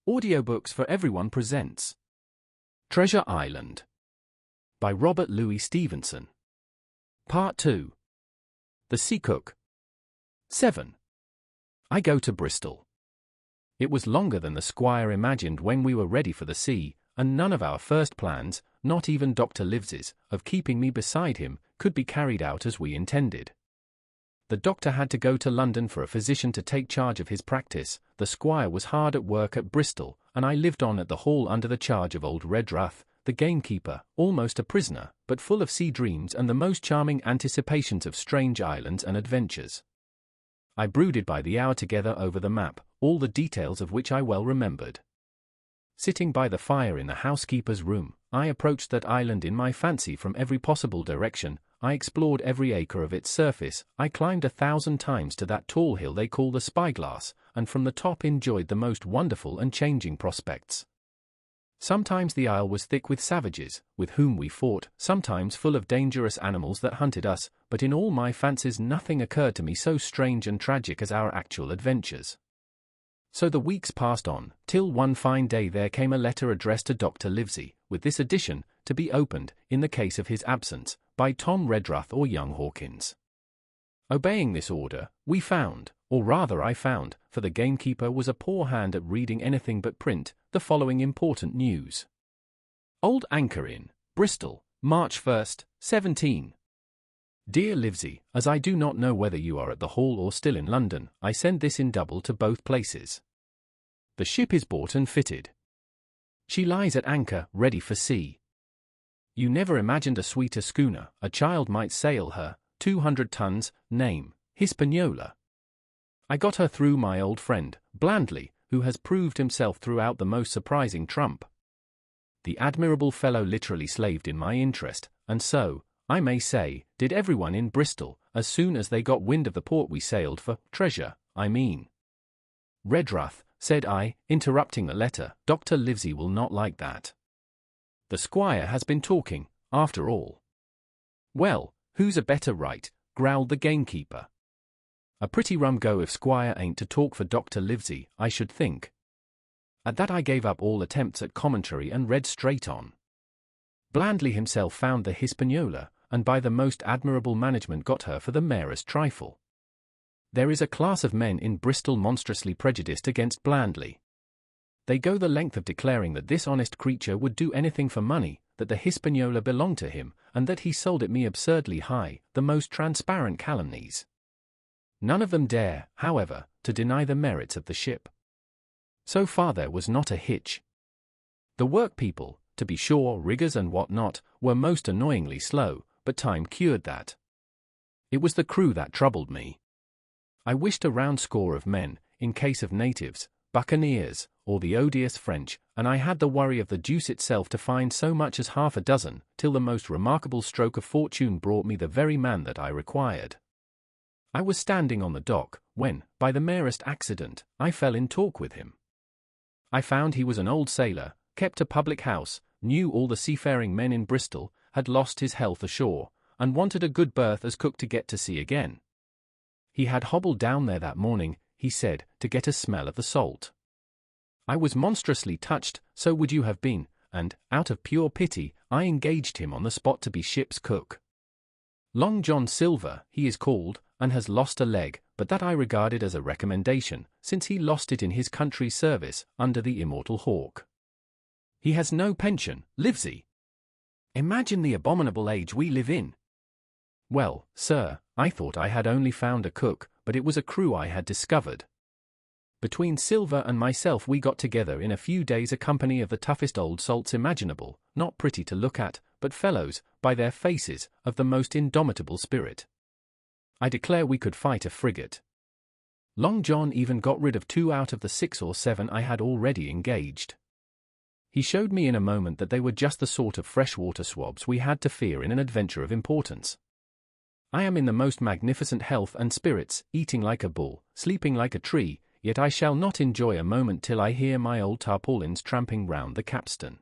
Audiobooks for Everyone presents Treasure Island by Robert Louis Stevenson. Part 2. The Sea Cook. 7. I go to Bristol. It was longer than the squire imagined when we were ready for the sea, and none of our first plans, not even Dr. Livesey's, of keeping me beside him, could be carried out as we intended. The doctor had to go to London for a physician to take charge of his practice, the squire was hard at work at Bristol, and I lived on at the Hall under the charge of old Redruth, the gamekeeper, almost a prisoner, but full of sea dreams and the most charming anticipations of strange islands and adventures. I brooded by the hour together over the map, all the details of which I well remembered. Sitting by the fire in the housekeeper's room, I approached that island in my fancy from every possible direction. I explored every acre of its surface, I climbed 1,000 times to that tall hill they call the Spyglass, and from the top enjoyed the most wonderful and changing prospects. Sometimes the isle was thick with savages, with whom we fought, sometimes full of dangerous animals that hunted us, but in all my fancies nothing occurred to me so strange and tragic as our actual adventures. So the weeks passed on, till one fine day there came a letter addressed to Dr. Livesey, with this addition, to be opened, in the case of his absence, by Tom Redruth or young Hawkins. Obeying this order, we found, or rather I found, for the gamekeeper was a poor hand at reading anything but print, the following important news. Old Anchor Inn, Bristol, March 1st, 17. Dear Livesey, as I do not know whether you are at the Hall or still in London, I send this in double to both places. The ship is bought and fitted. She lies at anchor, ready for sea. You never imagined a sweeter schooner, a child might sail her, 200 tons, name, Hispaniola. I got her through my old friend, Blandly, who has proved himself throughout the most surprising trump. The admirable fellow literally slaved in my interest, and so, I may say, did everyone in Bristol, as soon as they got wind of the port we sailed for, treasure, I mean. Redruth, said I, interrupting the letter, Dr. Livesey will not like that. The squire has been talking, after all. Well, who's a better right, growled the gamekeeper. A pretty rum go if squire ain't to talk for Dr. Livesey, I should think. At that I gave up all attempts at commentary and read straight on. Blandly himself found the Hispaniola, and by the most admirable management got her for the merest trifle. There is a class of men in Bristol monstrously prejudiced against Blandly. They go the length of declaring that this honest creature would do anything for money, that the Hispaniola belonged to him, and that he sold it me absurdly high, the most transparent calumnies. None of them dare, however, to deny the merits of the ship. So far there was not a hitch. The workpeople, to be sure, riggers and what not, were most annoyingly slow, but time cured that. It was the crew that troubled me. I wished a round score of men, in case of natives, buccaneers, or the odious French, and I had the worry of the deuce itself to find so much as half a dozen, till the most remarkable stroke of fortune brought me the very man that I required. I was standing on the dock, when, by the merest accident, I fell in talk with him. I found he was an old sailor, kept a public house, knew all the seafaring men in Bristol, had lost his health ashore, and wanted a good berth as cook to get to sea again. He had hobbled down there that morning, he said, to get a smell of the salt. I was monstrously touched, so would you have been, and, out of pure pity, I engaged him on the spot to be ship's cook. Long John Silver, he is called, and has lost a leg, but that I regarded as a recommendation, since he lost it in his country's service, under the immortal Hawk. He has no pension, Livesey. Imagine the abominable age we live in. Well, sir, I thought I had only found a cook, but it was a crew I had discovered. Between Silver and myself we got together in a few days a company of the toughest old salts imaginable, not pretty to look at, but fellows, by their faces, of the most indomitable spirit. I declare we could fight a frigate. Long John even got rid of 2 out of the 6 or 7 I had already engaged. He showed me in a moment that they were just the sort of freshwater swabs we had to fear in an adventure of importance. I am in the most magnificent health and spirits, eating like a bull, sleeping like a tree, yet I shall not enjoy a moment till I hear my old tarpaulins tramping round the capstan.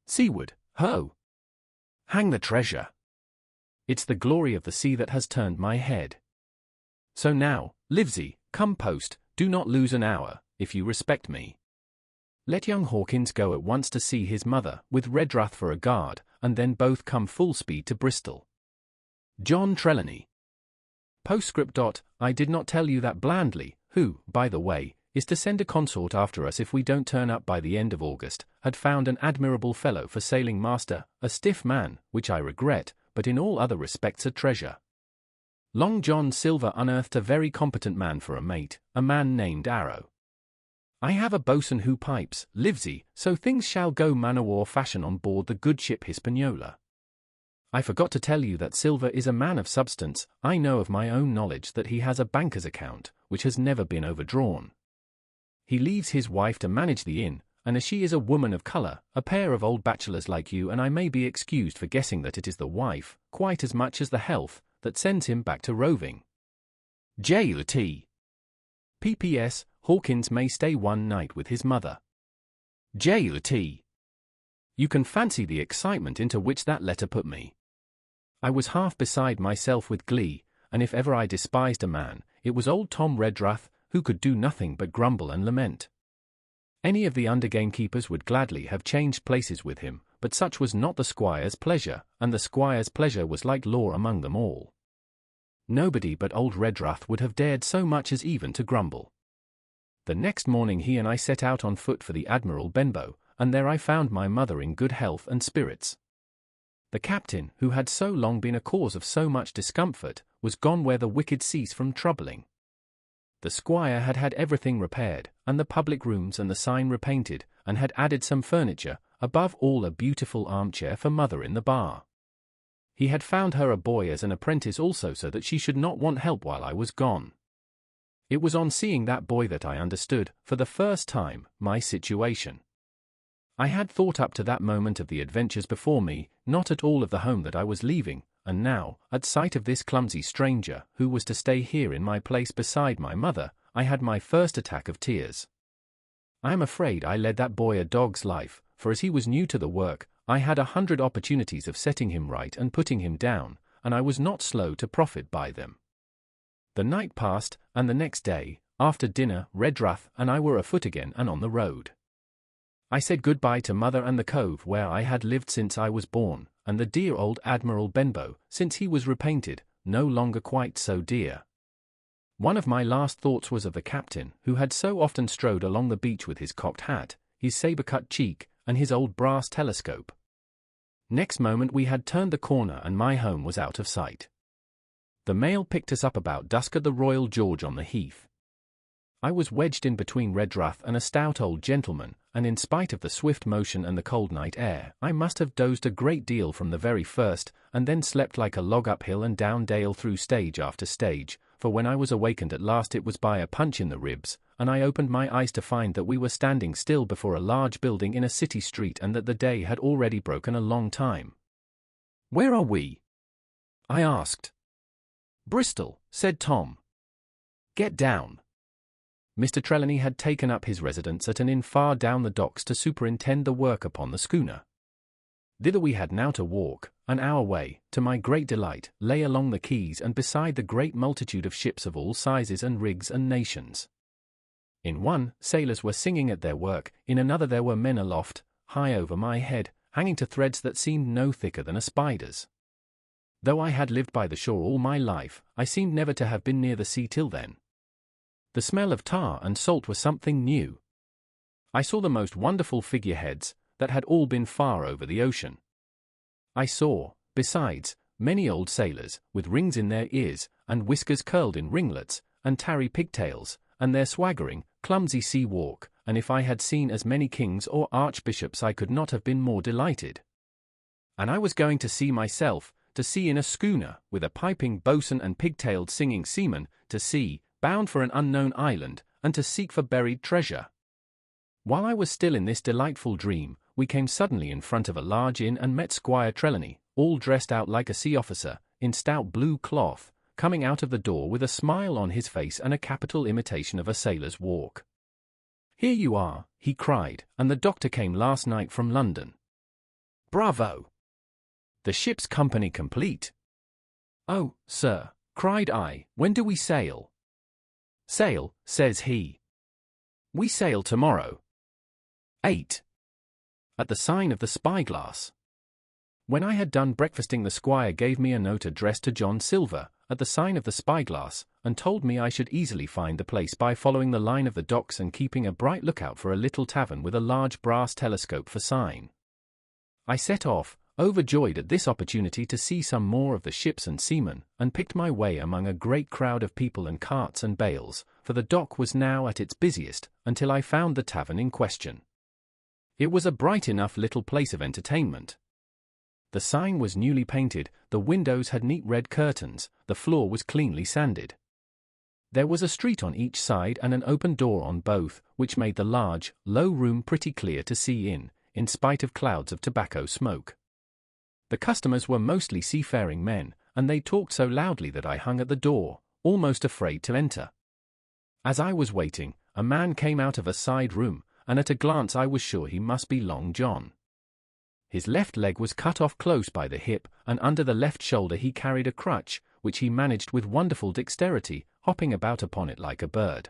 Seaward, ho! Hang the treasure! It's the glory of the sea that has turned my head. So now, Livesey, come post, do not lose an hour, if you respect me. Let young Hawkins go at once to see his mother, with Redruth for a guard, and then both come full speed to Bristol. John Trelawney. Postscript. I did not tell you that Blandly, who, by the way, is to send a consort after us if we don't turn up by the end of August, had found an admirable fellow for sailing master, a stiff man, which I regret, but in all other respects a treasure. Long John Silver unearthed a very competent man for a mate, a man named Arrow. I have a boatswain who pipes, Livesey, so things shall go man-o'-war fashion on board the good ship Hispaniola. I forgot to tell you that Silver is a man of substance. I know of my own knowledge that he has a banker's account, which has never been overdrawn. He leaves his wife to manage the inn, and as she is a woman of colour, a pair of old bachelors like you and I may be excused for guessing that it is the wife, quite as much as the health, that sends him back to roving. J.T. P.P.S. Hawkins may stay one night with his mother. J.T. You can fancy the excitement into which that letter put me. I was half beside myself with glee, and if ever I despised a man, it was old Tom Redruth, who could do nothing but grumble and lament. Any of the under gamekeepers would gladly have changed places with him, but such was not the squire's pleasure, and the squire's pleasure was like law among them all. Nobody but old Redruth would have dared so much as even to grumble. The next morning he and I set out on foot for the Admiral Benbow, and there I found my mother in good health and spirits. The captain, who had so long been a cause of so much discomfort, was gone where the wicked cease from troubling. The squire had had everything repaired, and the public rooms and the sign repainted, and had added some furniture, above all a beautiful armchair for mother in the bar. He had found her a boy as an apprentice also so that she should not want help while I was gone. It was on seeing that boy that I understood, for the first time, my situation. I had thought up to that moment of the adventures before me, not at all of the home that I was leaving, and now, at sight of this clumsy stranger, who was to stay here in my place beside my mother, I had my first attack of tears. I am afraid I led that boy a dog's life, for as he was new to the work, I had 100 opportunities of setting him right and putting him down, and I was not slow to profit by them. The night passed, and the next day, after dinner, Redruth and I were afoot again and on the road. I said good-bye to mother and the cove where I had lived since I was born, and the dear old Admiral Benbow, since he was repainted, no longer quite so dear. One of my last thoughts was of the captain, who had so often strode along the beach with his cocked hat, his sabre-cut cheek, and his old brass telescope. Next moment we had turned the corner and my home was out of sight. The mail picked us up about dusk at the Royal George on the Heath. I was wedged in between Redruth and a stout old gentleman, and in spite of the swift motion and the cold night air, I must have dozed a great deal from the very first, and then slept like a log uphill and down dale through stage after stage, for when I was awakened at last it was by a punch in the ribs, and I opened my eyes to find that we were standing still before a large building in a city street and that the day had already broken a long time. "Where are we?" I asked. "Bristol," said Tom. "Get down." Mr. Trelawney had taken up his residence at an inn far down the docks to superintend the work upon the schooner. Thither we had now to walk, and our way, to my great delight, lay along the quays and beside the great multitude of ships of all sizes and rigs and nations. In one, sailors were singing at their work, in another there were men aloft, high over my head, hanging to threads that seemed no thicker than a spider's. Though I had lived by the shore all my life, I seemed never to have been near the sea till then. The smell of tar and salt was something new. I saw the most wonderful figureheads, that had all been far over the ocean. I saw, besides, many old sailors, with rings in their ears, and whiskers curled in ringlets, and tarry pigtails, and their swaggering, clumsy sea walk, and if I had seen as many kings or archbishops I could not have been more delighted. And I was going to sea myself, to sea in a schooner, with a piping boatswain and pigtailed singing seaman, to sea, bound for an unknown island, and to seek for buried treasure. While I was still in this delightful dream, we came suddenly in front of a large inn and met Squire Trelawney, all dressed out like a sea officer, in stout blue cloth, coming out of the door with a smile on his face and a capital imitation of a sailor's walk. "Here you are," he cried, "and the doctor came last night from London." "Bravo! The ship's company complete." "Oh, sir," cried I, "when do we sail?" "Sail," says he. "We sail tomorrow." 8. At the sign of the spyglass. When I had done breakfasting, the squire gave me a note addressed to John Silver, at the sign of the spyglass, and told me I should easily find the place by following the line of the docks and keeping a bright lookout for a little tavern with a large brass telescope for sign. I set off, overjoyed at this opportunity to see some more of the ships and seamen, and picked my way among a great crowd of people and carts and bales, for the dock was now at its busiest, until I found the tavern in question. It was a bright enough little place of entertainment. The sign was newly painted, the windows had neat red curtains, the floor was cleanly sanded. There was a street on each side and an open door on both, which made the large, low room pretty clear to see in spite of clouds of tobacco smoke. The customers were mostly seafaring men, and they talked so loudly that I hung at the door, almost afraid to enter. As I was waiting, a man came out of a side room, and at a glance I was sure he must be Long John. His left leg was cut off close by the hip, and under the left shoulder he carried a crutch, which he managed with wonderful dexterity, hopping about upon it like a bird.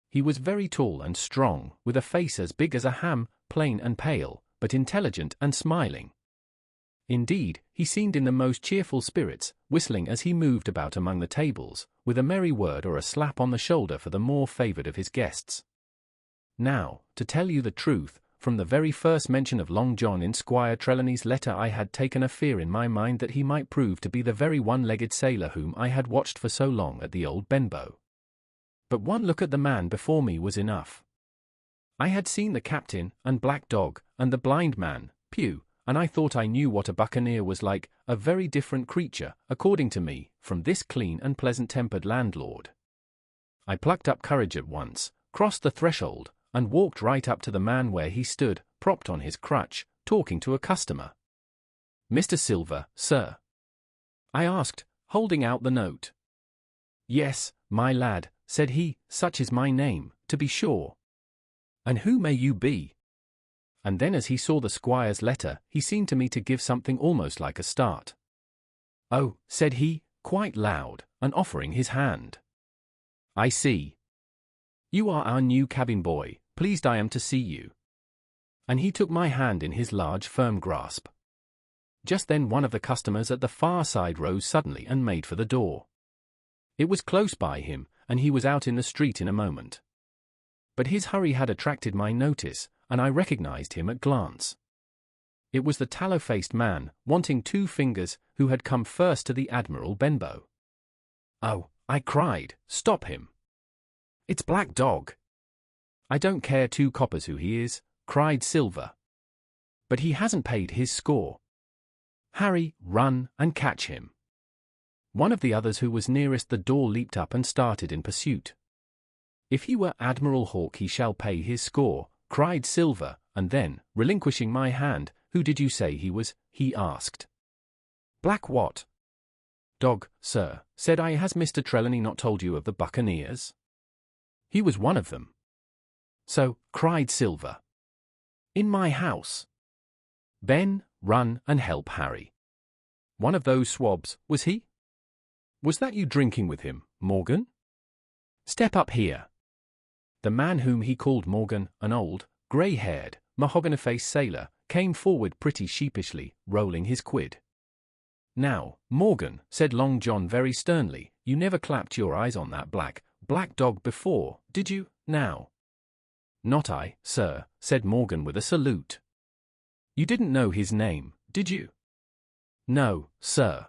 He was very tall and strong, with a face as big as a ham, plain and pale, but intelligent and smiling. Indeed, he seemed in the most cheerful spirits, whistling as he moved about among the tables, with a merry word or a slap on the shoulder for the more favoured of his guests. Now, to tell you the truth, from the very first mention of Long John in Squire Trelawney's letter I had taken a fear in my mind that he might prove to be the very one-legged sailor whom I had watched for so long at the old Benbow. But one look at the man before me was enough. I had seen the captain, and Black Dog, and the blind man, Pew, and I thought I knew what a buccaneer was like, a very different creature, according to me, from this clean and pleasant-tempered landlord. I plucked up courage at once, crossed the threshold, and walked right up to the man where he stood, propped on his crutch, talking to a customer. "Mr. Silver, sir?" I asked, holding out the note. "Yes, my lad," said he, "such is my name, to be sure." "And who may you be?" And then as he saw the squire's letter, he seemed to me to give something almost like a start. "Oh," said he, quite loud, and offering his hand. "I see. You are our new cabin boy, pleased I am to see you." And he took my hand in his large firm grasp. Just then one of the customers at the far side rose suddenly and made for the door. It was close by him, and he was out in the street in a moment. But his hurry had attracted my notice, and I recognized him at glance. It was the tallow-faced man, wanting 2 fingers, who had come first to the Admiral Benbow. "Oh," I cried, "stop him. It's Black Dog." "I don't care 2 coppers who he is," cried Silver. "But he hasn't paid his score. Harry, run and catch him." One of the others who was nearest the door leaped up and started in pursuit. "If he were Admiral Hawke he shall pay his score," cried Silver, and then, relinquishing my hand, "Who did you say he was?" he asked. "Black what?" "Dog, sir," said I. "Has Mr. Trelawney not told you of the buccaneers?" "He was one of them." "So," cried Silver. "In my house. Ben, run and help Harry. One of those swabs, was he? Was that you drinking with him, Morgan? Step up here." The man whom he called Morgan, an old, grey-haired, mahogany-faced sailor, came forward pretty sheepishly, rolling his quid. "Now, Morgan," said Long John very sternly, "you never clapped your eyes on that Black Dog before, did you, now?" "Not I, sir," said Morgan with a salute. "You didn't know his name, did you?" "No, sir."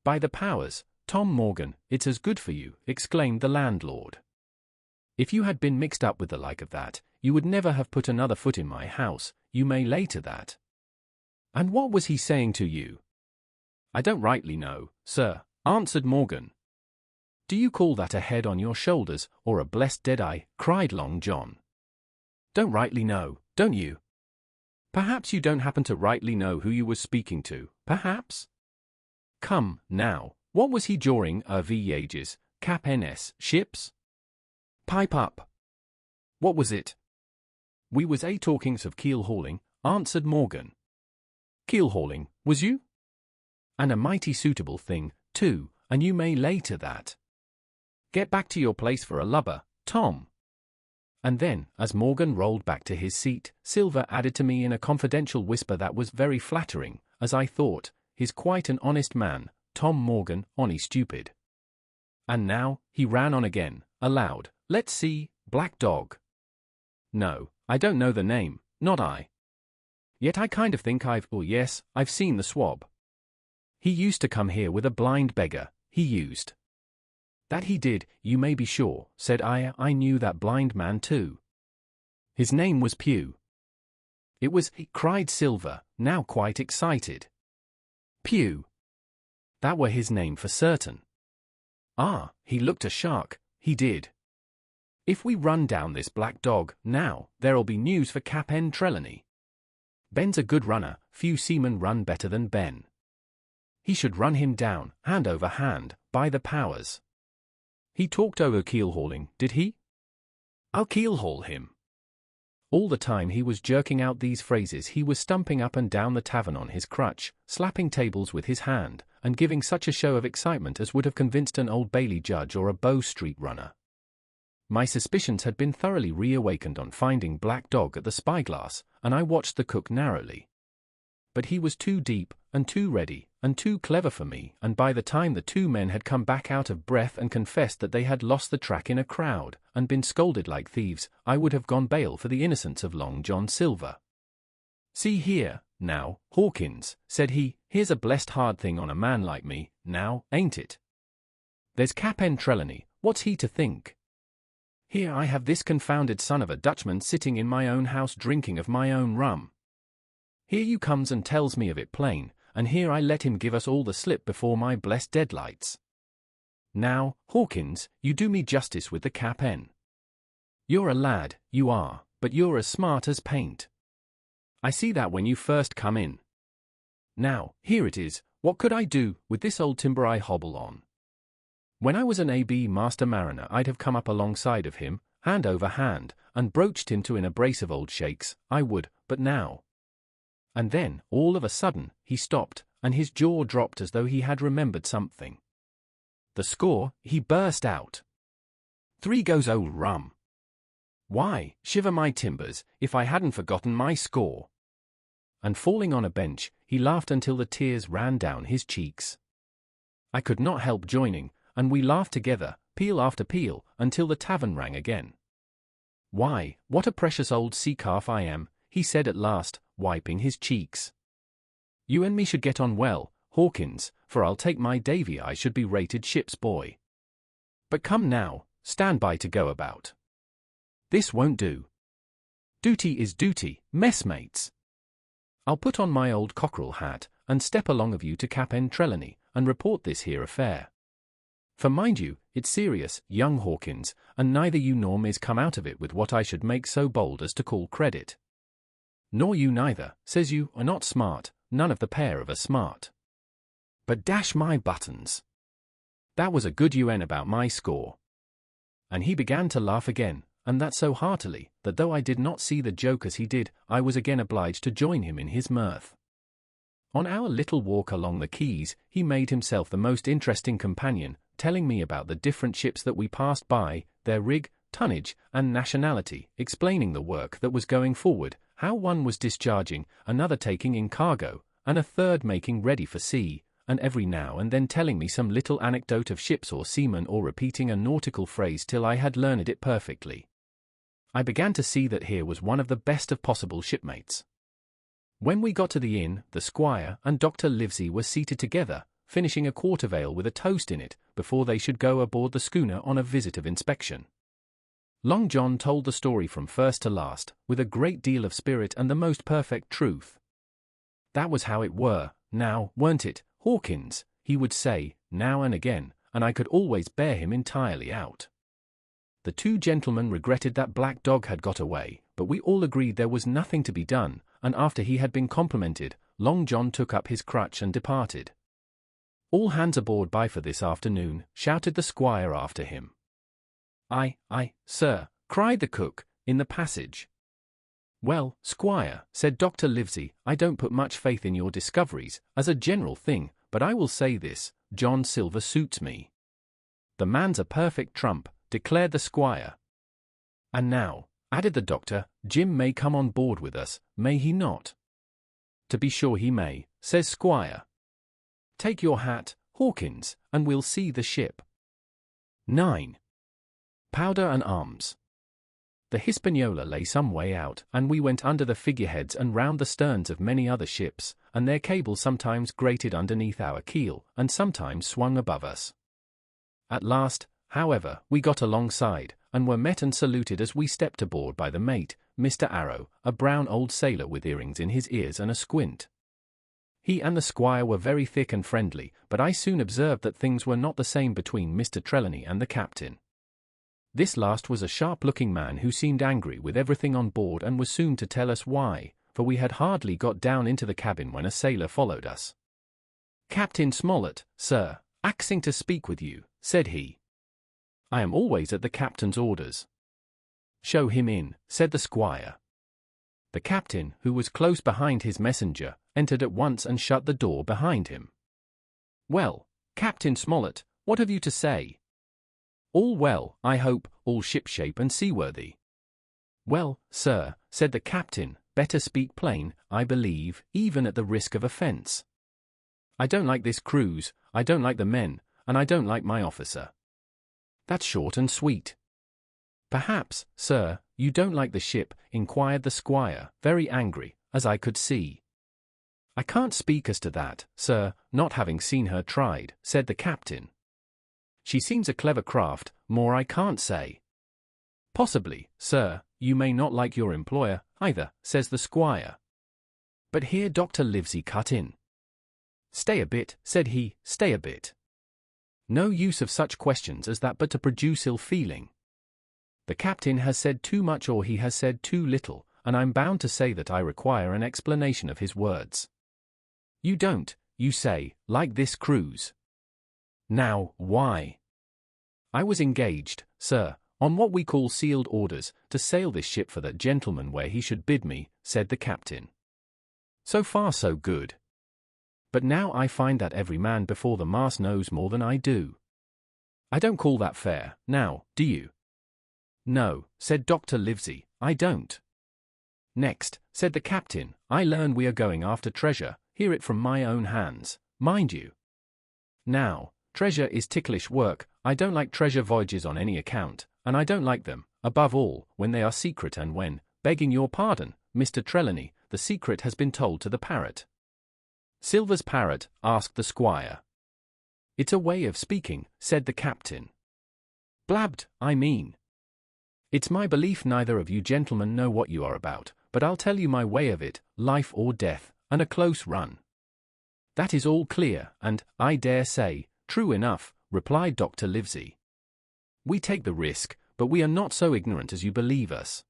"By the powers, Tom Morgan, it's as good for you," exclaimed the landlord. "If you had been mixed up with the like of that, you would never have put another foot in my house, you may lay to that." "And what was he saying to you?" "I don't rightly know, sir," answered Morgan. "Do you call that a head on your shoulders, or a blessed dead-eye?" cried Long John. "Don't rightly know, don't you? Perhaps you don't happen to rightly know who you were speaking to, perhaps? Come, now, what was he jawing the ages, Cap N.S. ships? Pipe up. What was it?" "We was talkings of keel-hauling," answered Morgan. "Keel-hauling, was you? And a mighty suitable thing, too, and you may lay to that. Get back to your place for a lubber, Tom." And then, as Morgan rolled back to his seat, Silver added to me in a confidential whisper that was very flattering, as I thought, "He's quite an honest man, Tom Morgan, onny stupid." And now, he ran on again, aloud, "Let's see, Black Dog. No, I don't know the name, not I. Yet I kind of think yes, I've seen the swab. He used to come here with a blind beggar, he used." "That he did, you may be sure," said I knew that blind man too. "His name was Pew." "It was," cried Silver, now quite excited. "Pew. That were his name for certain. Ah, he looked a shark, he did. If we run down this Black Dog, now, there'll be news for Cap'n Trelawney. Ben's a good runner, few seamen run better than Ben. He should run him down, hand over hand, by the powers. He talked over keel-hauling, did he? I'll keel-haul him." All the time he was jerking out these phrases he was stumping up and down the tavern on his crutch, slapping tables with his hand, and giving such a show of excitement as would have convinced an Old Bailey judge or a Bow Street runner. My suspicions had been thoroughly reawakened on finding Black Dog at the spyglass, and I watched the cook narrowly. But he was too deep, and too ready, and too clever for me, and by the time the two men had come back out of breath and confessed that they had lost the track in a crowd, and been scolded like thieves, I would have gone bail for the innocence of Long John Silver. "See here, now, Hawkins," said he, "here's a blessed hard thing on a man like me, now, ain't it? There's Cap'n Trelawney, what's he to think? Here I have this confounded son of a Dutchman sitting in my own house drinking of my own rum. Here you comes and tells me of it plain, and here I let him give us all the slip before my blessed deadlights. Now, Hawkins, you do me justice with the Cap'n. You're a lad, you are, but you're as smart as paint. I see that when you first come in. Now, here it is, what could I do with this old timber I hobble on? When I was an A.B. master mariner I'd have come up alongside of him, hand over hand, and broached him to in a brace of old shakes, I would, but now. And then, all of a sudden, he stopped, and his jaw dropped as though he had remembered something. "The score," he burst out. "3 goes old rum. Why, shiver my timbers, if I hadn't forgotten my score." And falling on a bench, he laughed until the tears ran down his cheeks. I could not help joining, and we laughed together, peal after peal, until the tavern rang again. "Why, what a precious old sea calf I am," he said at last, wiping his cheeks. "You and me should get on well, Hawkins, for I'll take my Davy I should be rated ship's boy. But come now, stand by to go about. This won't do. Duty is duty, messmates. I'll put on my old cockerel hat, and step along of you to Cap'n Trelawney, and report this here affair. For mind you, it's serious, young Hawkins, and neither you nor me's come out of it with what I should make so bold as to call credit. Nor you neither, says you, are not smart, none of the pair of are smart. But dash my buttons. That was a good UN about my score." And he began to laugh again, and that so heartily, that though I did not see the joke as he did, I was again obliged to join him in his mirth. On our little walk along the quays, he made himself the most interesting companion, telling me about the different ships that we passed by, their rig, tonnage, and nationality, explaining the work that was going forward, how one was discharging, another taking in cargo, and a third making ready for sea, and every now and then telling me some little anecdote of ships or seamen or repeating a nautical phrase till I had learned it perfectly. I began to see that here was one of the best of possible shipmates. When we got to the inn, the squire and Dr. Livesey were seated together, finishing a quart of ale with a toast in it, before they should go aboard the schooner on a visit of inspection. Long John told the story from first to last, with a great deal of spirit and the most perfect truth. "That was how it were, now, weren't it, Hawkins?" he would say, now and again, and I could always bear him entirely out. The two gentlemen regretted that Black Dog had got away, but we all agreed there was nothing to be done, and after he had been complimented, Long John took up his crutch and departed. "All hands aboard by for this afternoon," shouted the squire after him. Aye, sir," cried the cook, in the passage. "Well, squire," said Dr. Livesey, "I don't put much faith in your discoveries, as a general thing, but I will say this, John Silver suits me." "The man's a perfect trump," declared the squire. "And now, added the doctor. Jim may come on board with us, may he not? To be sure he may, says Squire. Take your hat, Hawkins, and we'll see the ship. 9. Powder and arms. The Hispaniola lay some way out, and we went under the figureheads and round the sterns of many other ships, and their cables sometimes grated underneath our keel, and sometimes swung above us. At last, however, we got alongside, and were met and saluted as we stepped aboard by the mate, Mr. Arrow, a brown old sailor with earrings in his ears and a squint. He and the squire were very thick and friendly, but I soon observed that things were not the same between Mr. Trelawney and the captain. This last was a sharp-looking man who seemed angry with everything on board and was soon to tell us why, for we had hardly got down into the cabin when a sailor followed us. "Captain Smollett, sir, axing to speak with you," said he. "I am always at the captain's orders." "Show him in," said the squire. The captain, who was close behind his messenger, entered at once and shut the door behind him. "Well, Captain Smollett, what have you to say?" "All well, I hope, all shipshape and seaworthy." "Well, sir," said the captain, "better speak plain, I believe, even at the risk of offence. I don't like this cruise, I don't like the men, and I don't like my officer. That's short and sweet." "Perhaps, sir, you don't like the ship?" inquired the squire, very angry, as I could see. "I can't speak as to that, sir, not having seen her tried," said the captain. "She seems a clever craft, more I can't say." "Possibly, sir, you may not like your employer, either," says the squire. But here Dr. Livesey cut in. "Stay a bit," said he, "stay a bit. No use of such questions as that but to produce ill feeling. The captain has said too much or he has said too little, and I'm bound to say that I require an explanation of his words. You don't, you say, like this cruise. Now, why?" "I was engaged, sir, on what we call sealed orders, to sail this ship for that gentleman where he should bid me," said the captain. "So far so good. But now I find that every man before the mast knows more than I do. I don't call that fair, now, do you?" "No," said Dr. Livesey, "I don't." "Next," said the captain, "I learn we are going after treasure, hear it from my own hands, mind you. Now, treasure is ticklish work, I don't like treasure voyages on any account, and I don't like them, above all, when they are secret and when, begging your pardon, Mr. Trelawney, the secret has been told to the parrot." "Silver's parrot?" asked the squire. "It's a way of speaking," said the captain. "Blabbed, I mean. It's my belief neither of you gentlemen know what you are about, but I'll tell you my way of it, life or death, and a close run." "That is all clear, and, I dare say, true enough," replied Dr. Livesey. "We take the risk, but we are not so ignorant as you believe us.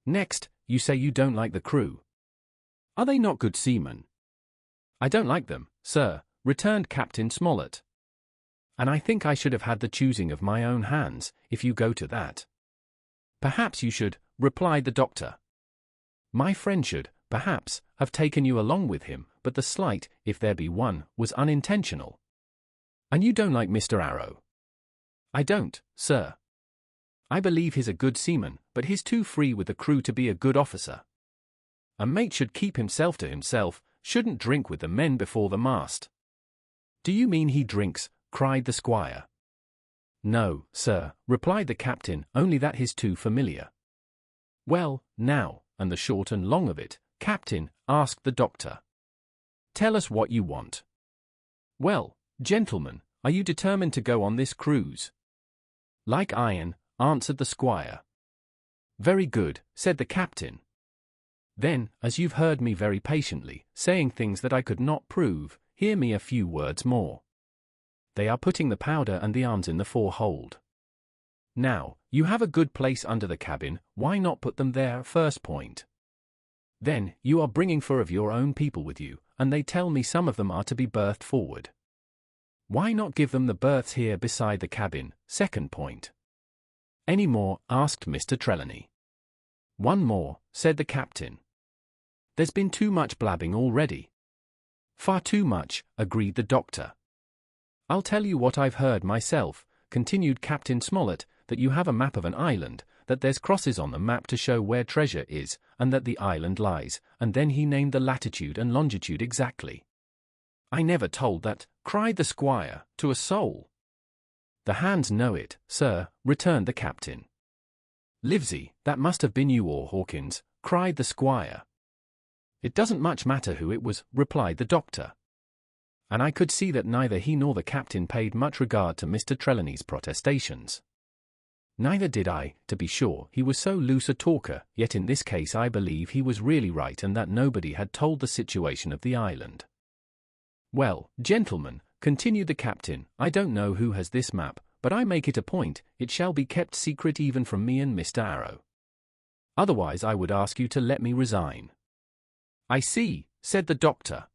Next, you say you don't like the crew. Are they not good seamen?" "I don't like them, sir," returned Captain Smollett. "And I think I should have had the choosing of my own hands, if you go to that." "Perhaps you should," replied the doctor. "My friend should, perhaps, have taken you along with him, but the slight, if there be one, was unintentional." "And you don't like Mr. Arrow?" "I don't, sir. I believe he's a good seaman, but he's too free with the crew to be a good officer. A mate should keep himself to himself, shouldn't drink with the men before the mast." "Do you mean he drinks?" cried the squire. "No, sir," replied the captain, "only that he's too familiar." "Well, now, and the short and long of it, captain," asked the doctor. "Tell us what you want." "Well, gentlemen, are you determined to go on this cruise?" "Like iron," answered the squire. "Very good," said the captain. "Then, as you've heard me very patiently, saying things that I could not prove, hear me a few words more. They are putting the powder and the arms in the fore-hold. Now, you have a good place under the cabin, why not put them there, first point? Then, you are bringing 4 of your own people with you, and they tell me some of them are to be berthed forward. Why not give them the berths here beside the cabin, second point?" "Any more?" asked Mr. Trelawney. "One more," said the captain. "There's been too much blabbing already." "Far too much," agreed the doctor. "I'll tell you what I've heard myself," continued Captain Smollett, "that you have a map of an island, that there's crosses on the map to show where treasure is, and that the island lies, and then he named the latitude and longitude exactly. I never told that, cried the squire, to a soul. The hands know it, sir, returned the captain. Livesey, that must have been you or Hawkins, cried the squire. It doesn't much matter who it was, replied the doctor. And I could see that neither he nor the captain paid much regard to Mr. Trelawney's protestations. Neither did I, to be sure, he was so loose a talker, yet in this case I believe he was really right and that nobody had told the situation of the island. Well, gentlemen, continued the captain, I don't know who has this map, but I make it a point, it shall be kept secret even from me and Mr. Arrow. Otherwise I would ask you to let me resign. I see, said the doctor.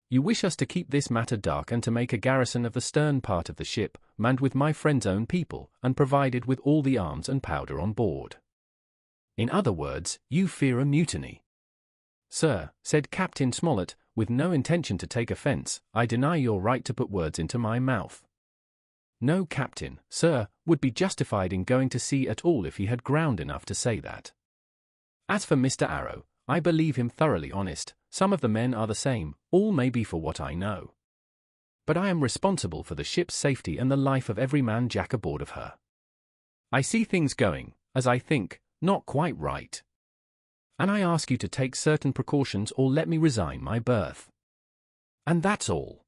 You wish us to keep this matter dark and to make a garrison of the stern part of the ship, manned with my friend's own people, and provided with all the arms and powder on board. In other words, you fear a mutiny. Sir, said Captain Smollett, with no intention to take offence, I deny your right to put words into my mouth. No captain, sir, would be justified in going to sea at all if he had ground enough to say that. As for Mr. Arrow, I believe him thoroughly honest, some of the men are the same, all may be for what I know. But I am responsible for the ship's safety and the life of every man jack aboard of her. I see things going, as I think, not quite right. And I ask you to take certain precautions or let me resign my berth. And that's all.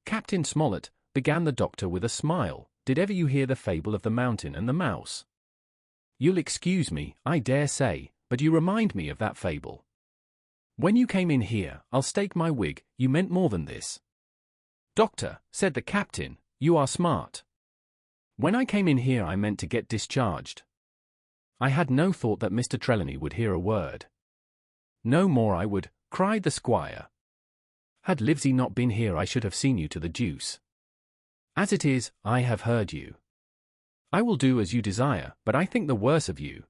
Captain Smollett, began the doctor with a smile, did ever you hear the fable of the mountain and the mouse? You'll excuse me, I dare say, but you remind me of that fable. When you came in here, I'll stake my wig, you meant more than this. Doctor, said the captain, you are smart. When I came in here I meant to get discharged. I had no thought that Mr. Trelawney would hear a word. No more I would, cried the squire. Had Livesey not been here I should have seen you to the deuce. As it is, I have heard you. I will do as you desire, but I think the worse of you.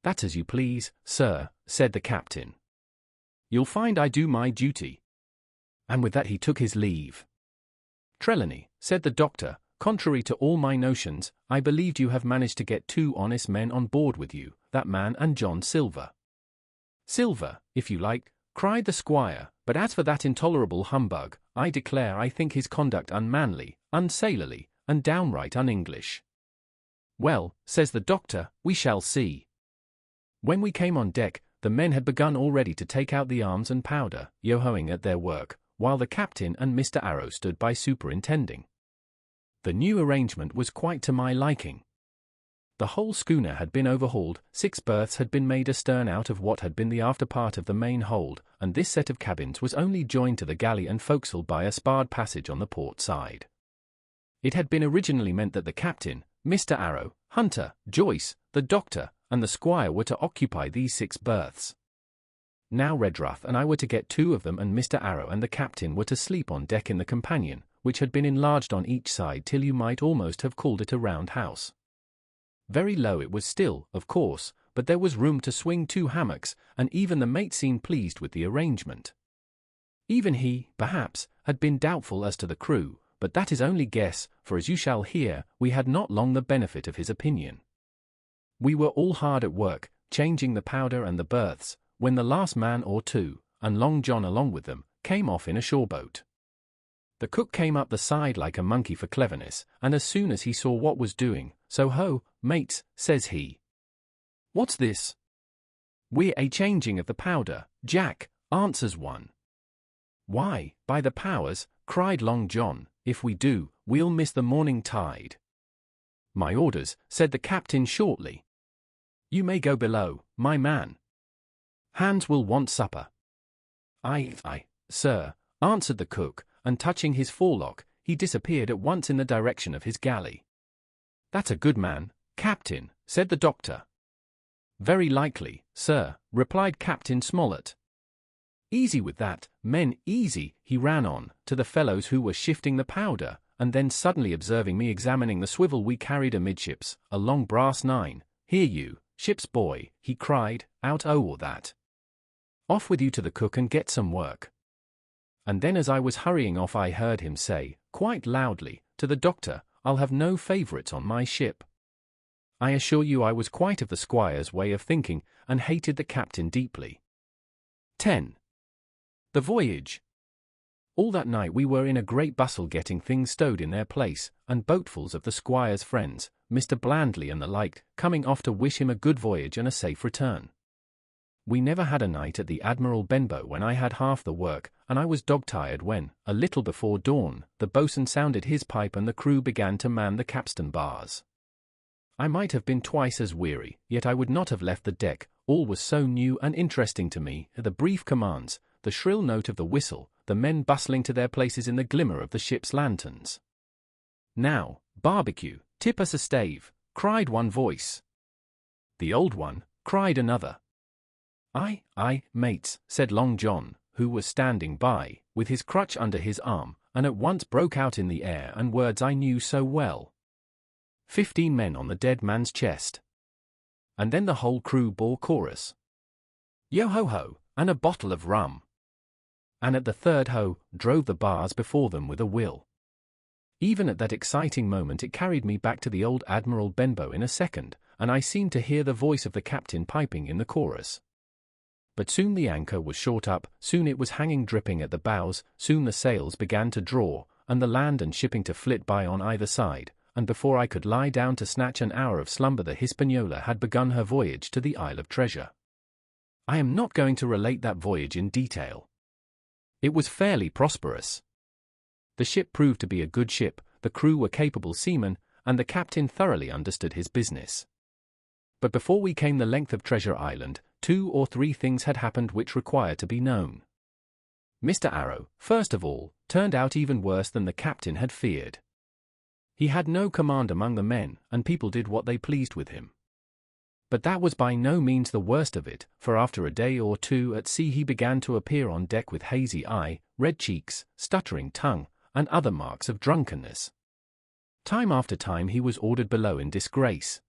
That's as you please, sir, said the captain. You'll find I do my duty. And with that he took his leave. Trelawney, said the doctor, contrary to all my notions, I believed you have managed to get 2 honest men on board with you, that man and John Silver. Silver, if you like, cried the squire, but as for that intolerable humbug, I declare I think his conduct unmanly, unsailorly, and downright un-English. Well, says the doctor, we shall see. When we came on deck, the men had begun already to take out the arms and powder, yo-hoing at their work, while the captain and Mr. Arrow stood by superintending. The new arrangement was quite to my liking. The whole schooner had been overhauled, 6 berths had been made astern out of what had been the after part of the main hold, and this set of cabins was only joined to the galley and forecastle by a sparred passage on the port side. It had been originally meant that the captain, Mr. Arrow, Hunter, Joyce, the doctor, and the squire were to occupy these 6 berths. Now Redruth and I were to get 2 of them, and Mr. Arrow and the captain were to sleep on deck in the companion, which had been enlarged on each side till you might almost have called it a round house. Very low it was still, of course, but there was room to swing 2 hammocks, and even the mate seemed pleased with the arrangement. Even he, perhaps, had been doubtful as to the crew, but that is only guess, for as you shall hear, we had not long the benefit of his opinion. We were all hard at work, changing the powder and the berths, when the last man or 2, and Long John along with them, came off in a shore boat. The cook came up the side like a monkey for cleverness, and as soon as he saw what was doing, so ho, mates, says he. What's this? We're a-changing of the powder, Jack, answers one. Why, by the powers, cried Long John, if we do, we'll miss the morning tide. My orders, said the captain shortly. You may go below, my man. Hands will want supper. Aye, sir, answered the cook, and touching his forelock, he disappeared at once in the direction of his galley. That's a good man, captain, said the doctor. Very likely, sir, replied Captain Smollett. Easy with that, men, easy, he ran on, to the fellows who were shifting the powder, and then suddenly observing me examining the swivel we carried amidships, a long brass 9, here you, ship's boy, he cried, out or that. Off with you to the cook and get some work. And then as I was hurrying off I heard him say, quite loudly, to the doctor, I'll have no favourites on my ship. I assure you I was quite of the squire's way of thinking, and hated the captain deeply. 10. The voyage. All that night we were in a great bustle getting things stowed in their place, and boatfuls of the squire's friends, Mr. Blandley and the like, coming off to wish him a good voyage and a safe return. We never had a night at the Admiral Benbow when I had half the work, and I was dog-tired when, a little before dawn, the boatswain sounded his pipe and the crew began to man the capstan bars. I might have been twice as weary, yet I would not have left the deck. All was so new and interesting to me, the brief commands, the shrill note of the whistle, the men bustling to their places in the glimmer of the ship's lanterns. "Now, Barbecue, tip us a stave," cried one voice. "The old one," cried another. Aye, mates," said Long John, who was standing by, with his crutch under his arm, and at once broke out in the air and words I knew so well. 15 men on the dead man's chest. And then the whole crew bore chorus. Yo-ho-ho, and a bottle of rum. And at the third ho, drove the bars before them with a will. Even at that exciting moment it carried me back to the old Admiral Benbow in a second, and I seemed to hear the voice of the captain piping in the chorus. But soon the anchor was short up, soon it was hanging dripping at the bows, soon the sails began to draw, and the land and shipping to flit by on either side, and before I could lie down to snatch an hour of slumber the Hispaniola had begun her voyage to the Isle of Treasure. I am not going to relate that voyage in detail. It was fairly prosperous. The ship proved to be a good ship, the crew were capable seamen, and the captain thoroughly understood his business. But before we came the length of Treasure Island, 2 or 3 things had happened which require to be known. Mr. Arrow, first of all, turned out even worse than the captain had feared. He had no command among the men, and people did what they pleased with him. But that was by no means the worst of it, for after a day or 2 at sea he began to appear on deck with hazy eye, red cheeks, stuttering tongue, and other marks of drunkenness. Time after time he was ordered below in disgrace.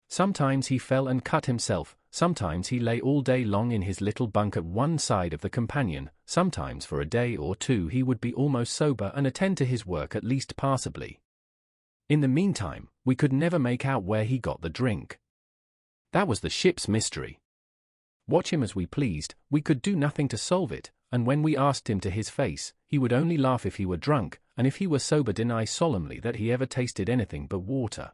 Sometimes he fell and cut himself, sometimes he lay all day long in his little bunk at one side of the companion, sometimes for a day or 2 he would be almost sober and attend to his work at least passably. In the meantime, we could never make out where he got the drink. That was the ship's mystery. Watch him as we pleased, we could do nothing to solve it, and when we asked him to his face, he would only laugh if he were drunk, and if he were sober deny solemnly that he ever tasted anything but water.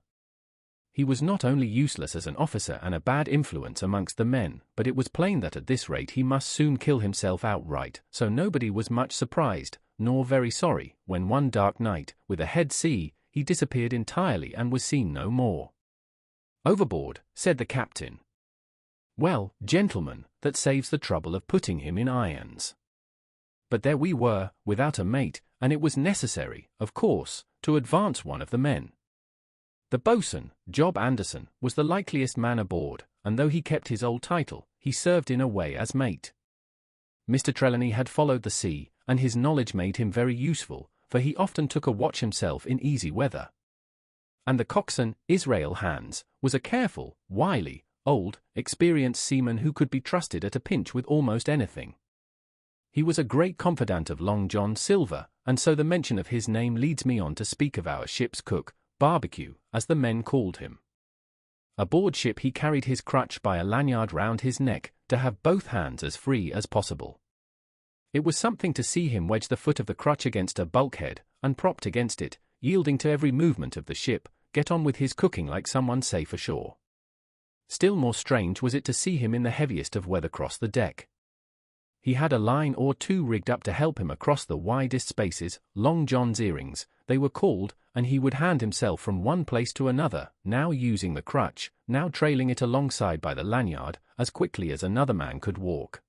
He was not only useless as an officer and a bad influence amongst the men, but it was plain that at this rate he must soon kill himself outright, so nobody was much surprised, nor very sorry, when one dark night, with a head sea, he disappeared entirely and was seen no more. "Overboard," said the captain. "Well, gentlemen, that saves the trouble of putting him in irons." But there we were, without a mate, and it was necessary, of course, to advance one of the men. The boatswain, Job Anderson, was the likeliest man aboard, and though he kept his old title, he served in a way as mate. Mr. Trelawney had followed the sea, and his knowledge made him very useful, for he often took a watch himself in easy weather. And the coxswain, Israel Hands, was a careful, wily, old, experienced seaman who could be trusted at a pinch with almost anything. He was a great confidant of Long John Silver, and so the mention of his name leads me on to speak of our ship's cook, Barbecue, as the men called him. Aboard ship he carried his crutch by a lanyard round his neck, to have both hands as free as possible. It was something to see him wedge the foot of the crutch against a bulkhead, and propped against it, yielding to every movement of the ship, get on with his cooking like someone safe ashore. Still more strange was it to see him in the heaviest of weather cross the deck. He had a line or 2 rigged up to help him across the widest spaces, Long John's earrings, they were called, and he would hand himself from one place to another, now using the crutch, now trailing it alongside by the lanyard, as quickly as another man could walk.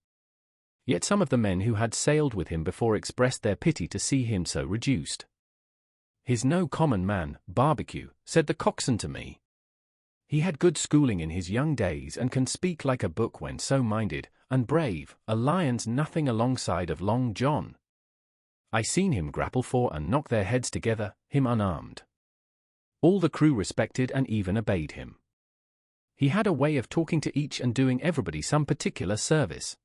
Yet some of the men who had sailed with him before expressed their pity to see him so reduced. "He's no common man, Barbecue," said the coxswain to me. "He had good schooling in his young days and can speak like a book when so minded, and brave, a lion's nothing alongside of Long John. I seen him grapple for and knock their heads together, him unarmed. All the crew respected and even obeyed him. He had a way of talking to each and doing everybody some particular service.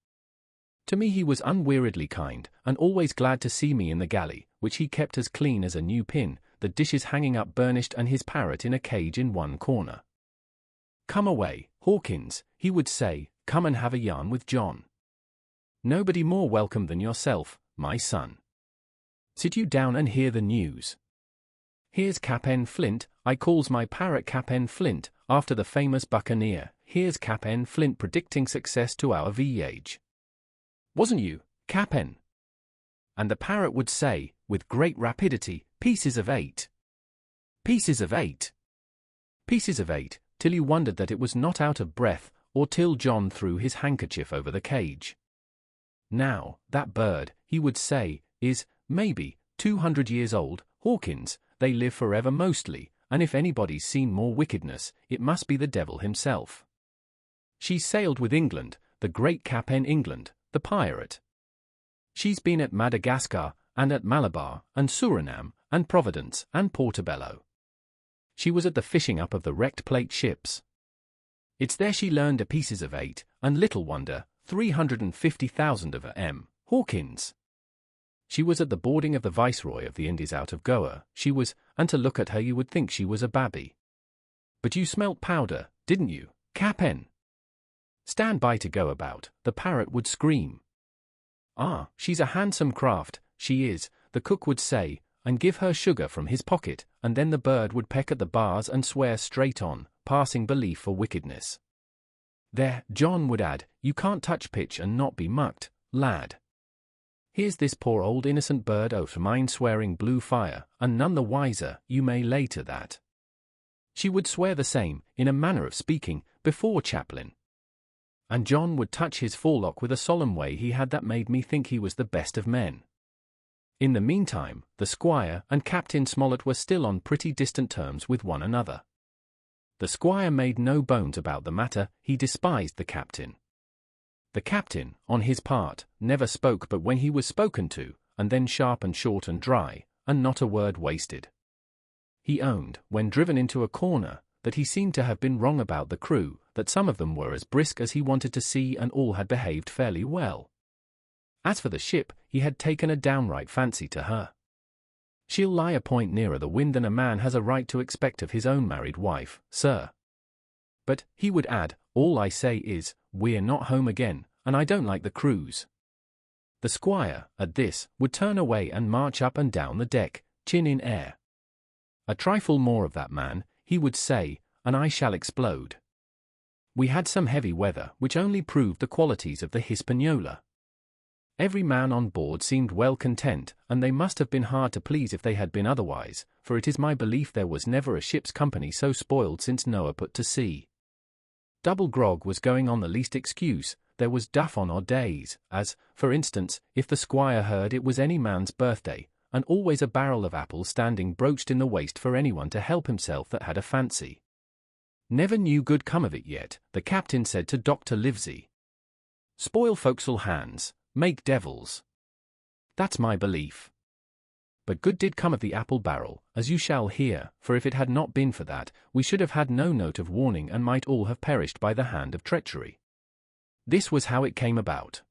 To me he was unweariedly kind, and always glad to see me in the galley, which he kept as clean as a new pin, the dishes hanging up burnished and his parrot in a cage in one corner. "Come away, Hawkins," he would say, "come and have a yarn with John. Nobody more welcome than yourself, my son. Sit you down and hear the news. Here's Cap'n Flint, I calls my parrot Cap'n Flint, after the famous buccaneer. Here's Cap'n Flint predicting success to our voyage. Wasn't you, Cap'n?" And the parrot would say, with great rapidity, "Pieces of 8. Pieces of 8. Pieces of 8, till you wondered that it was not out of breath, or till John threw his handkerchief over the cage. Now, that bird," he would say, "is, maybe, 200 years old, Hawkins. They live forever mostly, and if anybody's seen more wickedness, it must be the devil himself. She's sailed with England, the great Cap'n England, the pirate. She's been at Madagascar, and at Malabar, and Surinam, and Providence, and Portobello. She was at the fishing up of the wrecked plate ships. It's there she learned a pieces of 8, and little wonder, 350,000 of her, Hawkins. She was at the boarding of the Viceroy of the Indies out of Goa, she was, and to look at her you would think she was a babby. But you smelt powder, didn't you, Cap'n? Stand by to go about," the parrot would scream. "Ah, she's a handsome craft, she is," the cook would say, and give her sugar from his pocket, and then the bird would peck at the bars and swear straight on, passing belief for wickedness. "There," John would add, "you can't touch pitch and not be mucked, lad. Here's this poor old innocent bird out of mine swearing blue fire, and none the wiser, you may lay to that." She would swear the same, in a manner of speaking, before Chaplin. And John would touch his forelock with a solemn way he had that made me think he was the best of men. In the meantime, the squire and Captain Smollett were still on pretty distant terms with one another. The squire made no bones about the matter, he despised the captain. The captain, on his part, never spoke but when he was spoken to, and then sharp and short and dry, and not a word wasted. He owned, when driven into a corner, that he seemed to have been wrong about the crew, that some of them were as brisk as he wanted to see and all had behaved fairly well. As for the ship, he had taken a downright fancy to her. She'll lie a point nearer the wind than a man has a right to expect of his own married wife, sir. But, he would add, all I say is, we're not home again, and I don't like the cruise. The squire, at this, would turn away and march up and down the deck, chin in air. A trifle more of that man, he would say, and I shall explode. We had some heavy weather, which only proved the qualities of the Hispaniola. Every man on board seemed well content, and they must have been hard to please if they had been otherwise, for it is my belief there was never a ship's company so spoiled since Noah put to sea. Double grog was going on the least excuse, there was duff on odd days, as, for instance, if the squire heard it was any man's birthday, and always a barrel of apples standing broached in the waist for anyone to help himself that had a fancy. Never knew good come of it yet, the captain said to Dr. Livesey. Spoil forecastle hands, make devils. That's my belief. But good did come of the apple barrel, as you shall hear, for if it had not been for that, we should have had no note of warning and might all have perished by the hand of treachery. This was how it came about.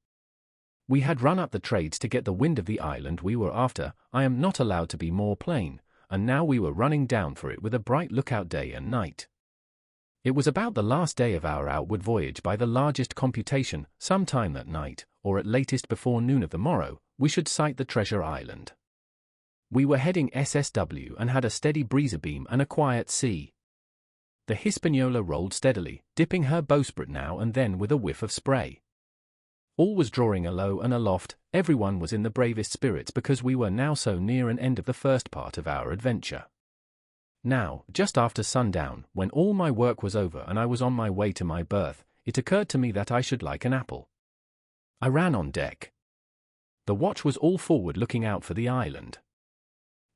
We had run up the trades to get the wind of the island we were after, I am not allowed to be more plain, and now we were running down for it with a bright lookout day and night. It was about the last day of our outward voyage by the largest computation, some time that night, or at latest before noon of the morrow, we should sight the treasure island. We were heading SSW and had a steady breeze abeam and a quiet sea. The Hispaniola rolled steadily, dipping her bowsprit now and then with a whiff of spray. All was drawing alow and aloft, everyone was in the bravest spirits because we were now so near an end of the first part of our adventure. Now, just after sundown, when all my work was over and I was on my way to my berth, it occurred to me that I should like an apple. I ran on deck. The watch was all forward looking out for the island.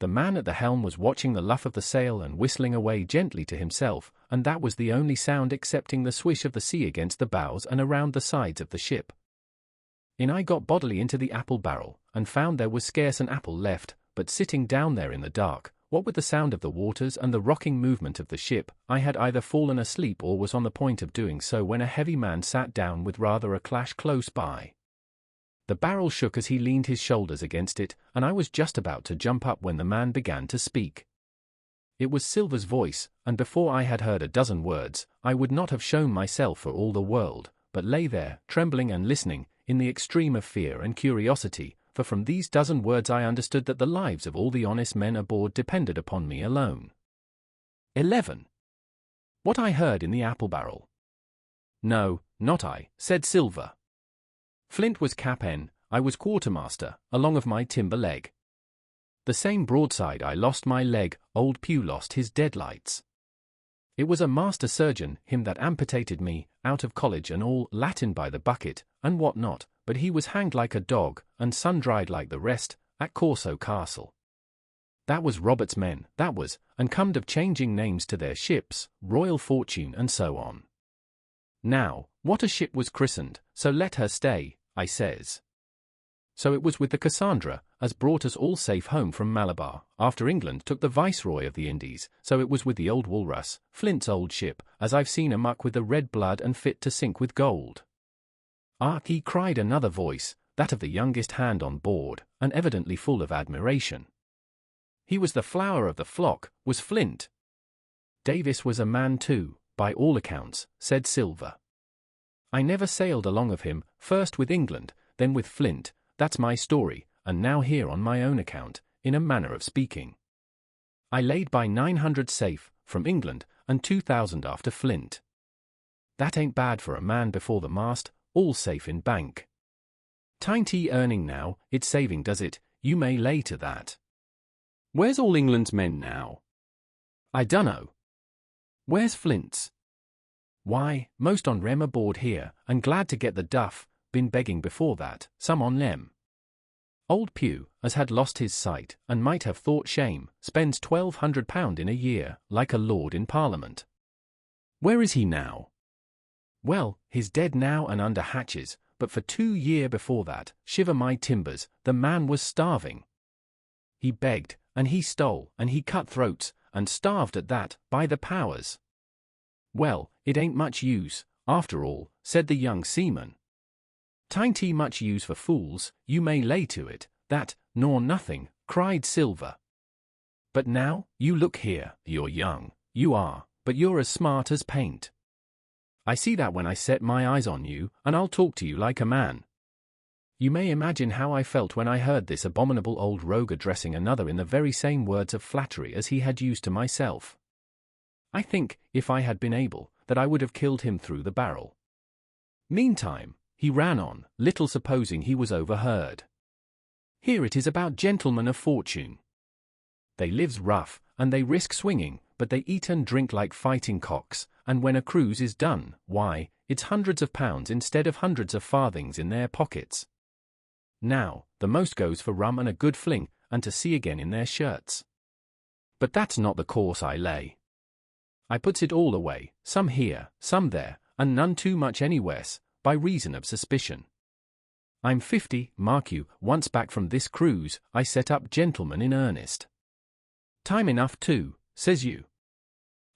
The man at the helm was watching the luff of the sail and whistling away gently to himself, and that was the only sound excepting the swish of the sea against the bows and around the sides of the ship. In I got bodily into the apple barrel, and found there was scarce an apple left, but sitting down there in the dark, what with the sound of the waters and the rocking movement of the ship, I had either fallen asleep or was on the point of doing so when a heavy man sat down with rather a clash close by. The barrel shook as he leaned his shoulders against it, and I was just about to jump up when the man began to speak. It was Silver's voice, and before I had heard a dozen words, I would not have shown myself for all the world, but lay there, trembling and listening, in the extreme of fear and curiosity, for from these dozen words I understood that the lives of all the honest men aboard depended upon me alone. 11. What I heard in the apple barrel. No, not I, said Silver. Flint was cap'n, I was quartermaster, along of my timber leg. The same broadside I lost my leg, old Pew lost his deadlights. It was a master surgeon, him that amputated me, out of college and all, Latin by the bucket, and what not, but he was hanged like a dog, and sun-dried like the rest, at Corso Castle. That was Robert's men, that was, and comed of changing names to their ships, Royal Fortune and so on. Now, what a ship was christened, so let her stay, I says. So it was with the Cassandra, as brought us all safe home from Malabar, after England took the Viceroy of the Indies, so it was with the old Walrus, Flint's old ship, as I've seen amuck with the red blood and fit to sink with gold. Ah, he cried another voice, that of the youngest hand on board, and evidently full of admiration. He was the flower of the flock, was Flint. Davis was a man too, by all accounts, said Silver. I never sailed along of him, first with England, then with Flint, that's my story, and now here on my own account, in a manner of speaking. I laid by 900 safe, from England, and 2,000 after Flint. That ain't bad for a man before the mast, all safe in bank. Tain't he earning now, it's saving does it, you may lay to that. Where's all England's men now? I dunno. Where's Flint's? Why, most on rem aboard here, and glad to get the duff, been begging before that, some on lem. Old Pew, as had lost his sight, and might have thought shame, spends £1,200 in a year, like a lord in Parliament. Where is he now? Well, he's dead now and under hatches, but for 2 years before that, shiver my timbers, the man was starving. He begged, and he stole, and he cut throats, and starved at that, by the powers. Well, it ain't much use, after all, said the young seaman. Tain't he much use for fools, you may lay to it, that, nor nothing, cried Silver. But now, you look here, you're young, you are, but you're as smart as paint. I see that when I set my eyes on you, and I'll talk to you like a man. You may imagine how I felt when I heard this abominable old rogue addressing another in the very same words of flattery as he had used to myself. I think, if I had been able, that I would have killed him through the barrel. Meantime, he ran on, little supposing he was overheard. Here it is about gentlemen of fortune. They lives rough, and they risk swinging, but they eat and drink like fighting cocks, and when a cruise is done, why, it's hundreds of pounds instead of hundreds of farthings in their pockets. Now, the most goes for rum and a good fling, and to sea again in their shirts. But that's not the course I lay. I puts it all away, some here, some there, and none too much anywheres, by reason of suspicion. I'm 50, mark you, once back from this cruise, I set up gentleman in earnest. Time enough too, says you.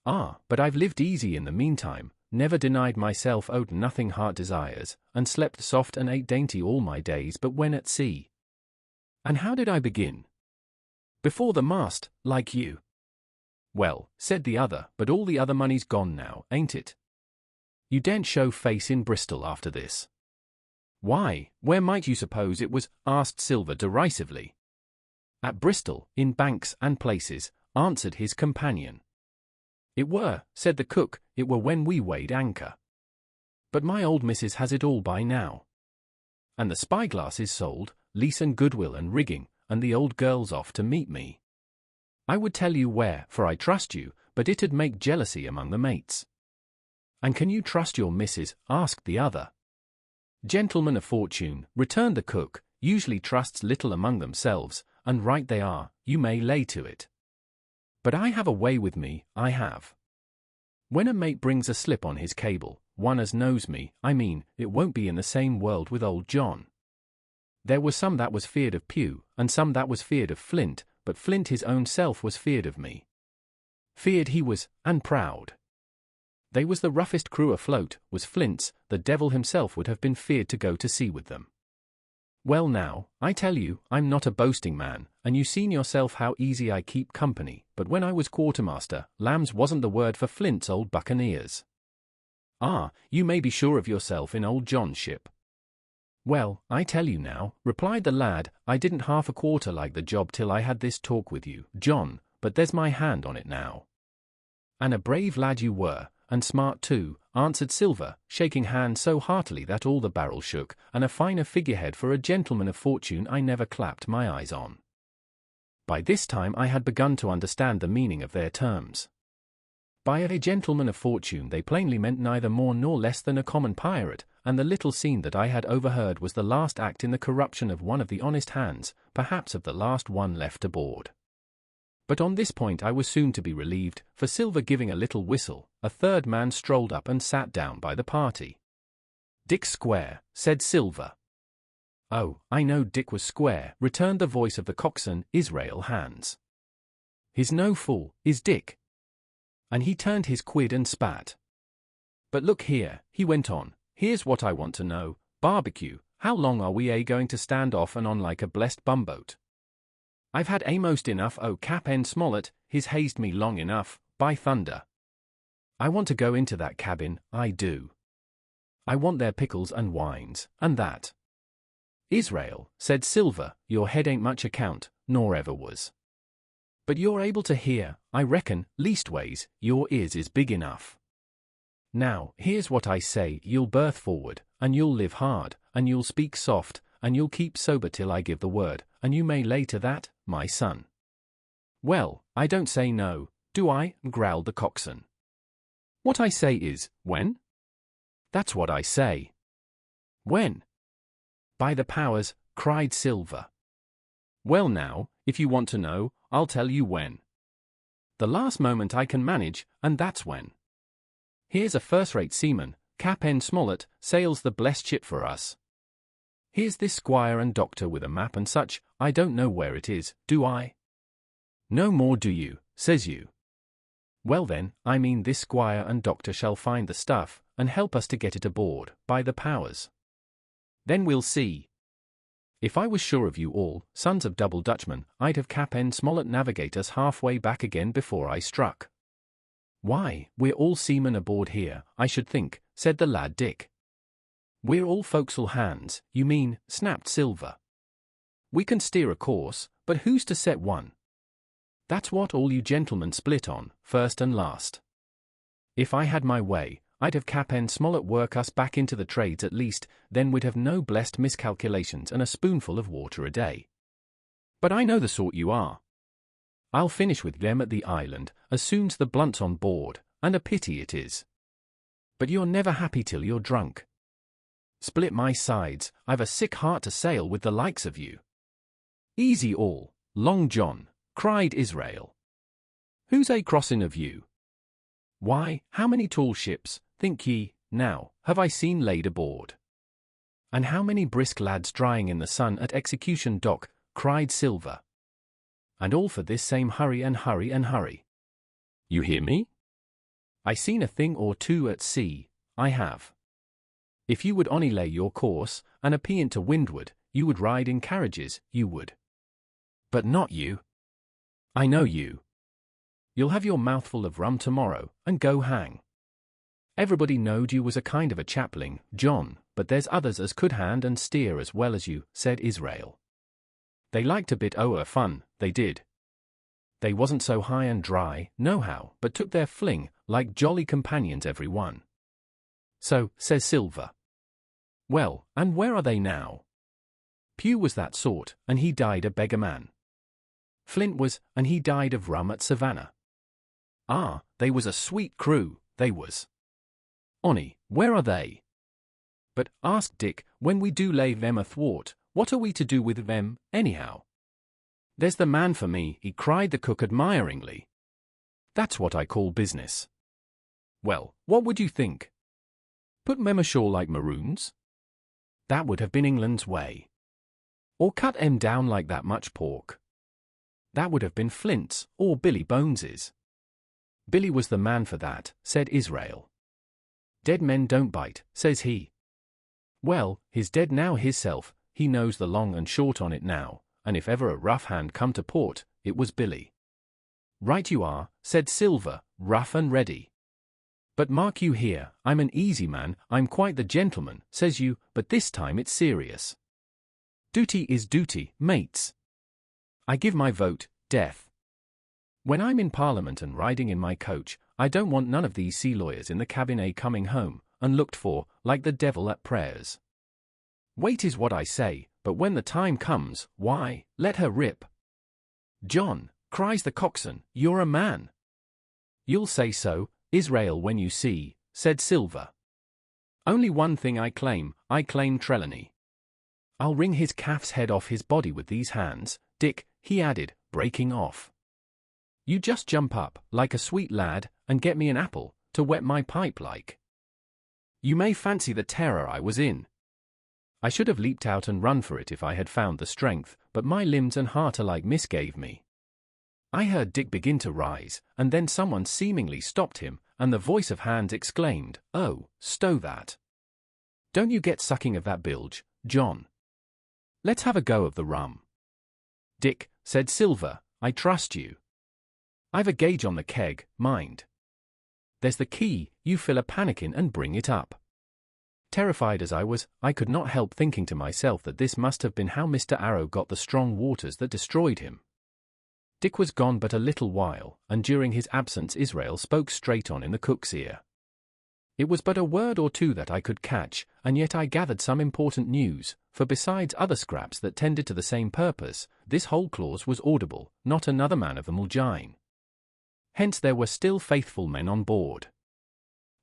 Ah, but I've lived easy in the meantime, never denied myself owed nothing heart desires, and slept soft and ate dainty all my days but when at sea. And how did I begin? Before the mast, like you. Well, said the other, but all the other money's gone now, ain't it? You daren't show face in Bristol after this. Why, where might you suppose it was? Asked Silver derisively. At Bristol, in banks and places, answered his companion. It were, said the cook, it were when we weighed anchor. But my old missus has it all by now. And the spyglass is sold, lease and goodwill and rigging, and the old girl's off to meet me. I would tell you where, for I trust you, but it'd make jealousy among the mates. And can you trust your missus? Asked the other. Gentlemen of fortune, returned the cook, usually trusts little among themselves, and right they are, you may lay to it. But I have a way with me, I have. When a mate brings a slip on his cable, one as knows me, I mean, it won't be in the same world with old John. There was some that was feared of Pew, and some that was feared of Flint, but Flint his own self was feared of me. Feared he was, and proud. They was the roughest crew afloat, was Flint's, the devil himself would have been feared to go to sea with them. Well now, I tell you, I'm not a boasting man, and you seen yourself how easy I keep company, but when I was quartermaster, lambs wasn't the word for Flint's old buccaneers. Ah, you may be sure of yourself in old John's ship. Well, I tell you now, replied the lad, I didn't half a quarter like the job till I had this talk with you, John, but there's my hand on it now. And a brave lad you were, and smart too, answered Silver, shaking hands so heartily that all the barrel shook, and a finer figurehead for a gentleman of fortune I never clapped my eyes on. By this time I had begun to understand the meaning of their terms. By a gentleman of fortune they plainly meant neither more nor less than a common pirate, and the little scene that I had overheard was the last act in the corruption of one of the honest hands, perhaps of the last one left aboard. But on this point I was soon to be relieved, for Silver giving a little whistle, a third man strolled up and sat down by the party. Dick Square, said Silver. Oh, I know Dick was square, returned the voice of the coxswain, Israel Hands. He's no fool, is Dick. And he turned his quid and spat. But look here, he went on, here's what I want to know, barbecue, how long are we going to stand off and on like a blessed bumboat? I've had a'most enough Cap'n Smollett, he's hazed me long enough, by thunder. I want to go into that cabin, I do. I want their pickles and wines, and that. Israel, said Silver, your head ain't much account, nor ever was. But you're able to hear, I reckon, leastways, your ears is big enough. Now, here's what I say, you'll berth forward, and you'll live hard, and you'll speak soft, and you'll keep sober till I give the word, and you may lay to that, my son. Well, I don't say no, do I? Growled the coxswain. What I say is, when? That's what I say. When? By the powers, cried Silver. Well now, if you want to know, I'll tell you when. The last moment I can manage, and that's when. Here's a first-rate seaman, Cap'n Smollett, sails the blessed ship for us. Here's this squire and doctor with a map and such, I don't know where it is, do I? No more do you, says you. Well then, I mean this squire and doctor shall find the stuff, and help us to get it aboard, by the powers. Then we'll see. If I was sure of you all, sons of double Dutchmen, I'd have Cap'n Smollett navigate us halfway back again before I struck. Why, we're all seamen aboard here, I should think, said the lad Dick. We're all forecastle hands, you mean, snapped Silver. We can steer a course, but who's to set one? That's what all you gentlemen split on, first and last. If I had my way, I'd have Cap'n Smollett work us back into the trades at least, then we'd have no blessed miscalculations and a spoonful of water a day. But I know the sort you are. I'll finish with them at the island, as soon's the blunt's on board, and a pity it is. But you're never happy till you're drunk. Split my sides, I've a sick heart to sail with the likes of you. Easy all, Long John, cried Israel. Who's a crossing of you? Why, how many tall ships, think ye, now, have I seen laid aboard? And how many brisk lads drying in the sun at Execution Dock, cried Silver. And all for this same hurry and hurry and hurry. You hear me? I seen a thing or two at sea, I have. If you would only lay your course, and a peant to windward, you would ride in carriages, you would. But not you. I know you. You'll have your mouthful of rum tomorrow, and go hang. Everybody knowed you was a kind of a chapling, John, but there's others as could hand and steer as well as you, said Israel. They liked a bit o'er fun, they did. They wasn't so high and dry, nohow, but took their fling, like jolly companions every one. So, says Silver. Well, and where are they now? Pugh was that sort, and he died a beggar man. Flint was, and he died of rum at Savannah. Ah, they was a sweet crew, they was. Onny, where are they? But, asked Dick, when we do lay them athwart, what are we to do with them, anyhow? There's the man for me, he cried the cook admiringly. That's what I call business. Well, what would you think? Put them ashore like maroons? That would have been England's way. Or cut 'em down like that much pork. That would have been Flint's, or Billy Bones's. Billy was the man for that, said Israel. Dead men don't bite, says he. Well, he's dead now hisself, he knows the long and short on it now, and if ever a rough hand come to port, it was Billy. Right you are, said Silver, rough and ready. But mark you here, I'm an easy man, I'm quite the gentleman, says you, but this time it's serious. Duty is duty, mates. I give my vote, death. When I'm in Parliament and riding in my coach, I don't want none of these sea lawyers in the cabinet coming home, unlooked for, like the devil at prayers. Wait is what I say, but when the time comes, why, let her rip. John, cries the coxswain, you're a man. You'll say so, Israel, when you see, said Silver. Only one thing I claim Trelawney. I'll wring his calf's head off his body with these hands, Dick, he added, breaking off. You just jump up, like a sweet lad, and get me an apple, to wet my pipe like. You may fancy the terror I was in. I should have leaped out and run for it if I had found the strength, but my limbs and heart alike misgave me. I heard Dick begin to rise, and then someone seemingly stopped him, and the voice of Hans exclaimed, "Oh, stow that. Don't you get sucking of that bilge, John. Let's have a go of the rum." "Dick," said Silver, "I trust you. I've a gauge on the keg, mind. There's the key, you fill a pannikin and bring it up." Terrified as I was, I could not help thinking to myself that this must have been how Mr. Arrow got the strong waters that destroyed him. Dick was gone but a little while, and during his absence Israel spoke straight on in the cook's ear. It was but a word or two that I could catch, and yet I gathered some important news, for besides other scraps that tended to the same purpose, this whole clause was audible, not another man of the Mulgine. Hence there were still faithful men on board.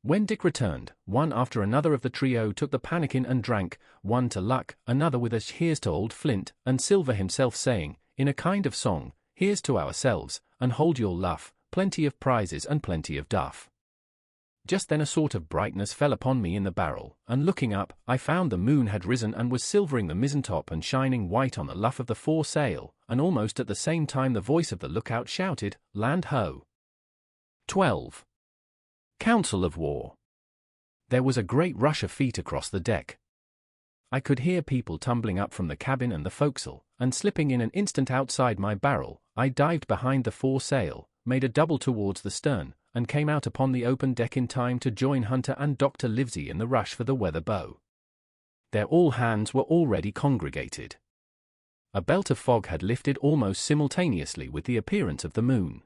When Dick returned, one after another of the trio took the pannikin and drank, one to Luck, another with a "Here's to old Flint," and Silver himself saying, in a kind of song, "Here's to ourselves, and hold your luff, plenty of prizes and plenty of duff." Just then a sort of brightness fell upon me in the barrel, and looking up, I found the moon had risen and was silvering the mizzen-top and shining white on the luff of the foresail, and almost at the same time the voice of the lookout shouted, "Land ho!" 12. Council of War. There was a great rush of feet across the deck. I could hear people tumbling up from the cabin and the forecastle, and slipping in an instant outside my barrel, I dived behind the foresail, made a double towards the stern, and came out upon the open deck in time to join Hunter and Dr. Livesey in the rush for the weather bow. There all hands were already congregated. A belt of fog had lifted almost simultaneously with the appearance of the moon.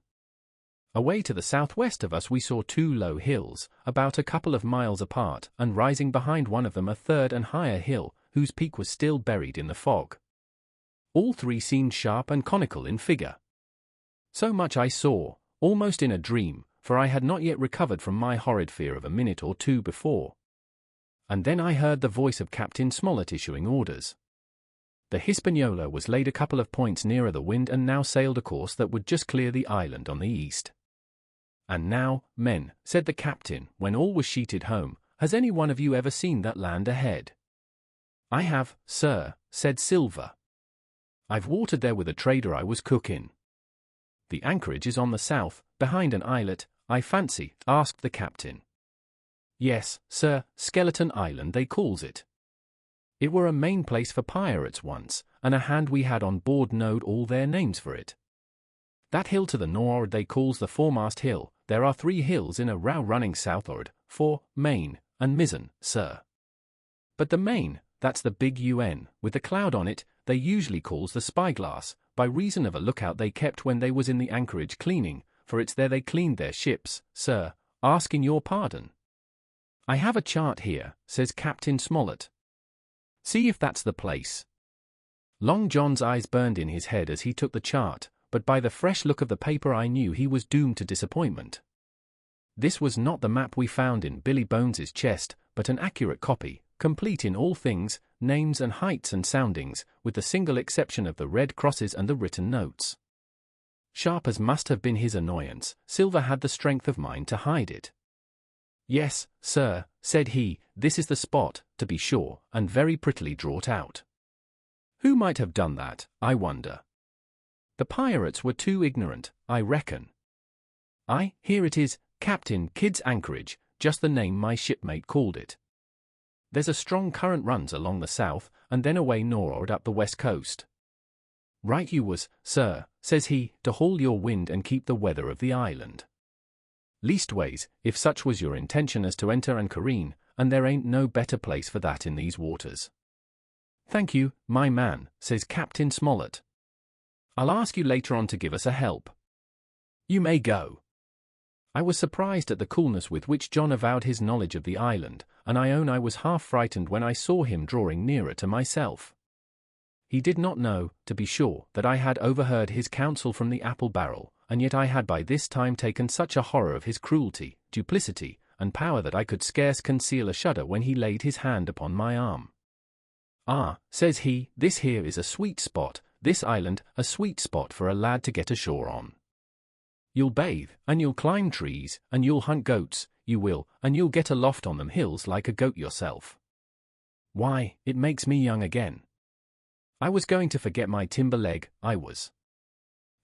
Away to the southwest of us we saw two low hills, about a couple of miles apart, and rising behind one of them a third and higher hill, whose peak was still buried in the fog. All three seemed sharp and conical in figure. So much I saw, almost in a dream, for I had not yet recovered from my horrid fear of a minute or two before. And then I heard the voice of Captain Smollett issuing orders. The Hispaniola was laid a couple of points nearer the wind and now sailed a course that would just clear the island on the east. "And now, men," said the captain, when all was sheeted home, "has any one of you ever seen that land ahead?" "I have, sir," said Silver. "I've watered there with a trader I was cook in." "The anchorage is on the south, behind an islet, I fancy?" asked the captain. "Yes, sir, Skeleton Island they calls it. It were a main place for pirates once, and a hand we had on board knowed all their names for it. That hill to the nor'ard they calls the foremast hill. There are 3 hills in a row running south'ard, fore, main, and mizzen, sir. But the main, that's the big UN, with the cloud on it, they usually calls the spyglass, by reason of a lookout they kept when they was in the anchorage cleaning, for it's there they cleaned their ships, sir, asking your pardon. I have a chart here, says Captain Smollett. See if that's the place. Long John's eyes burned in his head as he took the chart, but by the fresh look of the paper I knew he was doomed to disappointment. This was not the map we found in Billy Bones's chest, but an accurate copy, complete in all things, names and heights and soundings, with the single exception of the red crosses and the written notes. Sharp as must have been his annoyance, Silver had the strength of mind to hide it. "Yes, sir," said he, "this is the spot, to be sure, and very prettily draught out. Who might have done that, I wonder? The pirates were too ignorant, I reckon. Here it is, Captain Kidd's Anchorage, just the name my shipmate called it. There's a strong current runs along the south, and then away nor'ard up the west coast. Right you was, sir, says he, to haul your wind and keep the weather of the island. Leastways, if such was your intention as to enter and careen, and there ain't no better place for that in these waters. Thank you, my man, says Captain Smollett. I'll ask you later on to give us a help. You may go. I was surprised at the coolness with which John avowed his knowledge of the island, and I own I was half frightened when I saw him drawing nearer to myself. He did not know, to be sure, that I had overheard his counsel from the apple barrel, and yet I had by this time taken such a horror of his cruelty, duplicity, and power that I could scarce conceal a shudder when he laid his hand upon my arm. Ah, says he, this here is a sweet spot, this island, a sweet spot for a lad to get ashore on. You'll bathe, and you'll climb trees, and you'll hunt goats, you will, and you'll get aloft on them hills like a goat yourself. Why, it makes me young again. I was going to forget my timber leg, I was.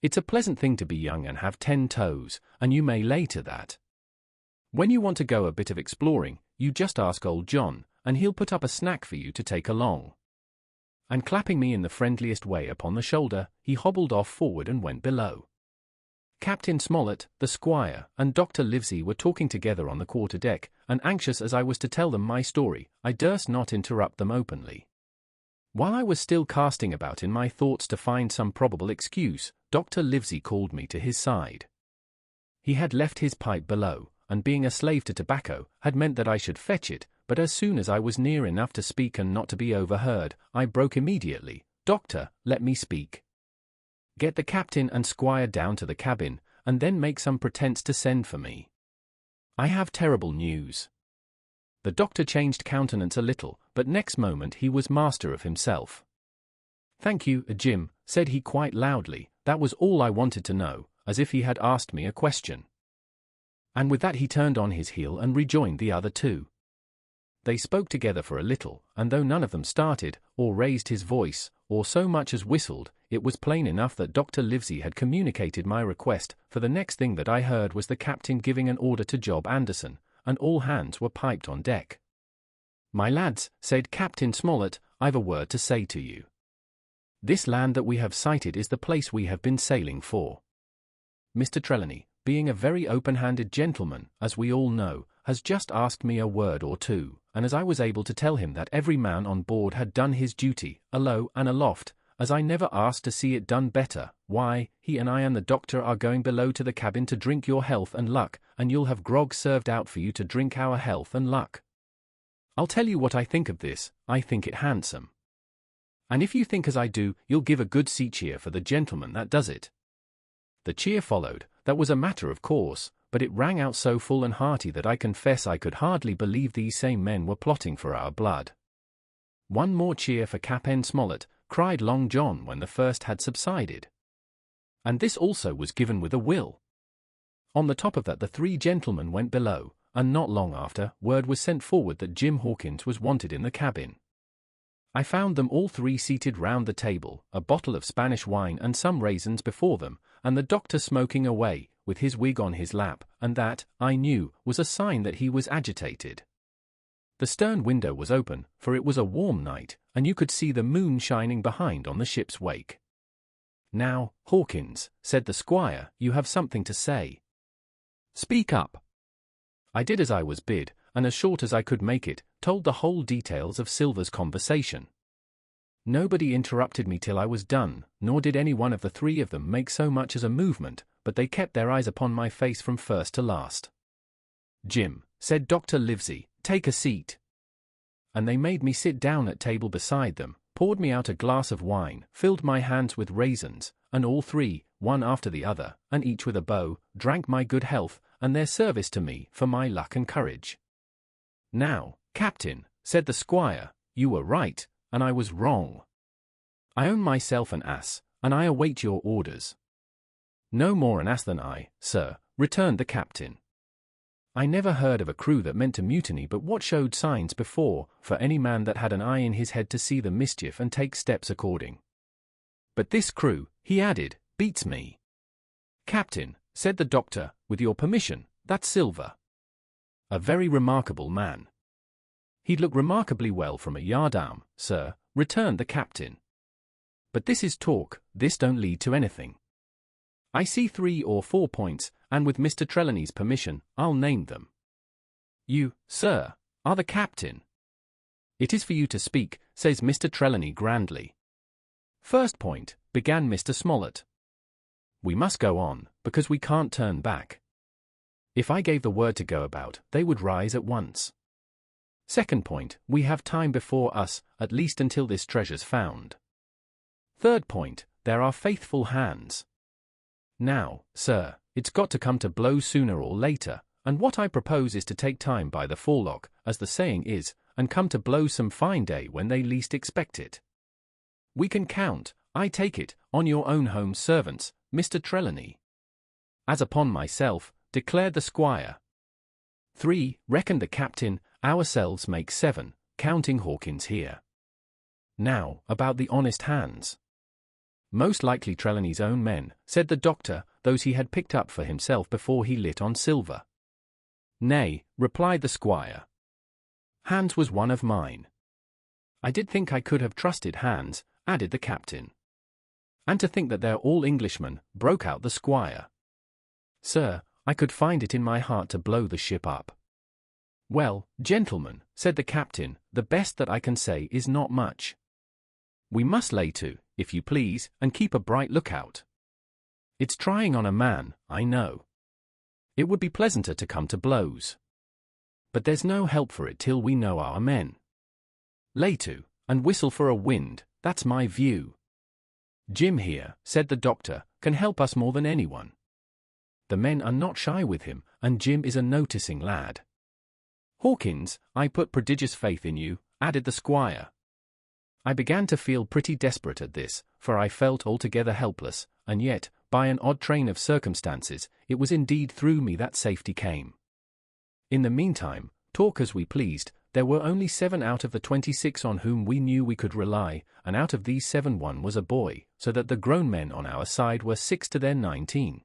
It's a pleasant thing to be young and have 10 toes, and you may lay to that. When you want to go a bit of exploring, you just ask old John, and he'll put up a snack for you to take along. And clapping me in the friendliest way upon the shoulder, he hobbled off forward and went below. Captain Smollett, the squire, and Dr. Livesey were talking together on the quarter-deck, and anxious as I was to tell them my story, I durst not interrupt them openly. While I was still casting about in my thoughts to find some probable excuse, Dr. Livesey called me to his side. He had left his pipe below, and being a slave to tobacco, had meant that I should fetch it, but as soon as I was near enough to speak and not to be overheard, I broke immediately. Doctor, let me speak. Get the captain and squire down to the cabin, and then make some pretence to send for me. I have terrible news. The doctor changed countenance a little, but next moment he was master of himself. Thank you, Jim, said he quite loudly, that was all I wanted to know, as if he had asked me a question. And with that he turned on his heel and rejoined the other two. They spoke together for a little, and though none of them started, or raised his voice, or so much as whistled, it was plain enough that Dr. Livesey had communicated my request, for the next thing that I heard was the captain giving an order to Job Anderson, and all hands were piped on deck. My lads, said Captain Smollett, I've a word to say to you. This land that we have sighted is the place we have been sailing for. Mr. Trelawney, being a very open-handed gentleman, as we all know, has just asked me a word or two, and as I was able to tell him that every man on board had done his duty, alow and aloft, as I never asked to see it done better, why, he and I and the doctor are going below to the cabin to drink your health and luck, and you'll have grog served out for you to drink our health and luck. I'll tell you what I think of this, I think it handsome. And if you think as I do, you'll give a good sea cheer for the gentleman that does it. The cheer followed, that was a matter of course, but it rang out so full and hearty that I confess I could hardly believe these same men were plotting for our blood. One more cheer for Captain Smollett, cried Long John when the first had subsided. And this also was given with a will. On the top of that the 3 gentlemen went below, and not long after, word was sent forward that Jim Hawkins was wanted in the cabin. I found them all 3 seated round the table, a bottle of Spanish wine and some raisins before them, and the doctor smoking away, with his wig on his lap, and that, I knew, was a sign that he was agitated. The stern window was open, for it was a warm night, and you could see the moon shining behind on the ship's wake. Now, Hawkins, said the squire, you have something to say. Speak up. I did as I was bid, and as short as I could make it, told the whole details of Silver's conversation. Nobody interrupted me till I was done, nor did any one of the 3 of them make so much as a movement, but they kept their eyes upon my face from first to last. Jim, said Dr. Livesey, take a seat. And they made me sit down at table beside them, poured me out a glass of wine, filled my hands with raisins, and all 3, one after the other, and each with a bow, drank my good health, and their service to me for my luck and courage. Now, Captain, said the squire, you were right, and I was wrong. I own myself an ass, and I await your orders. No more an ass than I, sir, returned the captain. I never heard of a crew that meant to mutiny but what showed signs before, for any man that had an eye in his head to see the mischief and take steps according. But this crew, he added, beats me. Captain, said the doctor, with your permission, that's Silver. A very remarkable man. He'd look remarkably well from a yardarm, sir, returned the captain. But this is talk, this don't lead to anything. I see 3 or 4 points, and with Mr. Trelawney's permission, I'll name them. You, sir, are the captain. It is for you to speak, says Mr. Trelawney grandly. First point, began Mr. Smollett. We must go on, because we can't turn back. If I gave the word to go about, they would rise at once. Second point, we have time before us, at least until this treasure's found. Third point, there are faithful hands. Now, sir, it's got to come to blows sooner or later, and what I propose is to take time by the forelock, as the saying is, and come to blows some fine day when they least expect it. We can count, I take it, on your own home servants, Mr. Trelawney. As upon myself, declared the squire. 3, reckoned the captain, ourselves make 7, counting Hawkins here. Now, about the honest hands. Most likely Trelawney's own men, said the doctor, those he had picked up for himself before he lit on silver. Nay, replied the squire. Hans was one of mine. I did think I could have trusted Hans, added the captain. And to think that they're all Englishmen, broke out the squire. Sir, I could find it in my heart to blow the ship up. Well, gentlemen, said the captain, the best that I can say is not much. We must lay to, if you please, and keep a bright lookout. It's trying on a man, I know. It would be pleasanter to come to blows. But there's no help for it till we know our men. Lay to, and whistle for a wind, that's my view. Jim here, said the doctor, can help us more than anyone. The men are not shy with him, and Jim is a noticing lad. Hawkins, I put prodigious faith in you, added the squire. I began to feel pretty desperate at this, for I felt altogether helpless, and yet, by an odd train of circumstances, it was indeed through me that safety came. In the meantime, talk as we pleased, there were only 7 out of the 26 on whom we knew we could rely, and out of these 7 1 was a boy, so that the grown men on our side were 6 to their 19.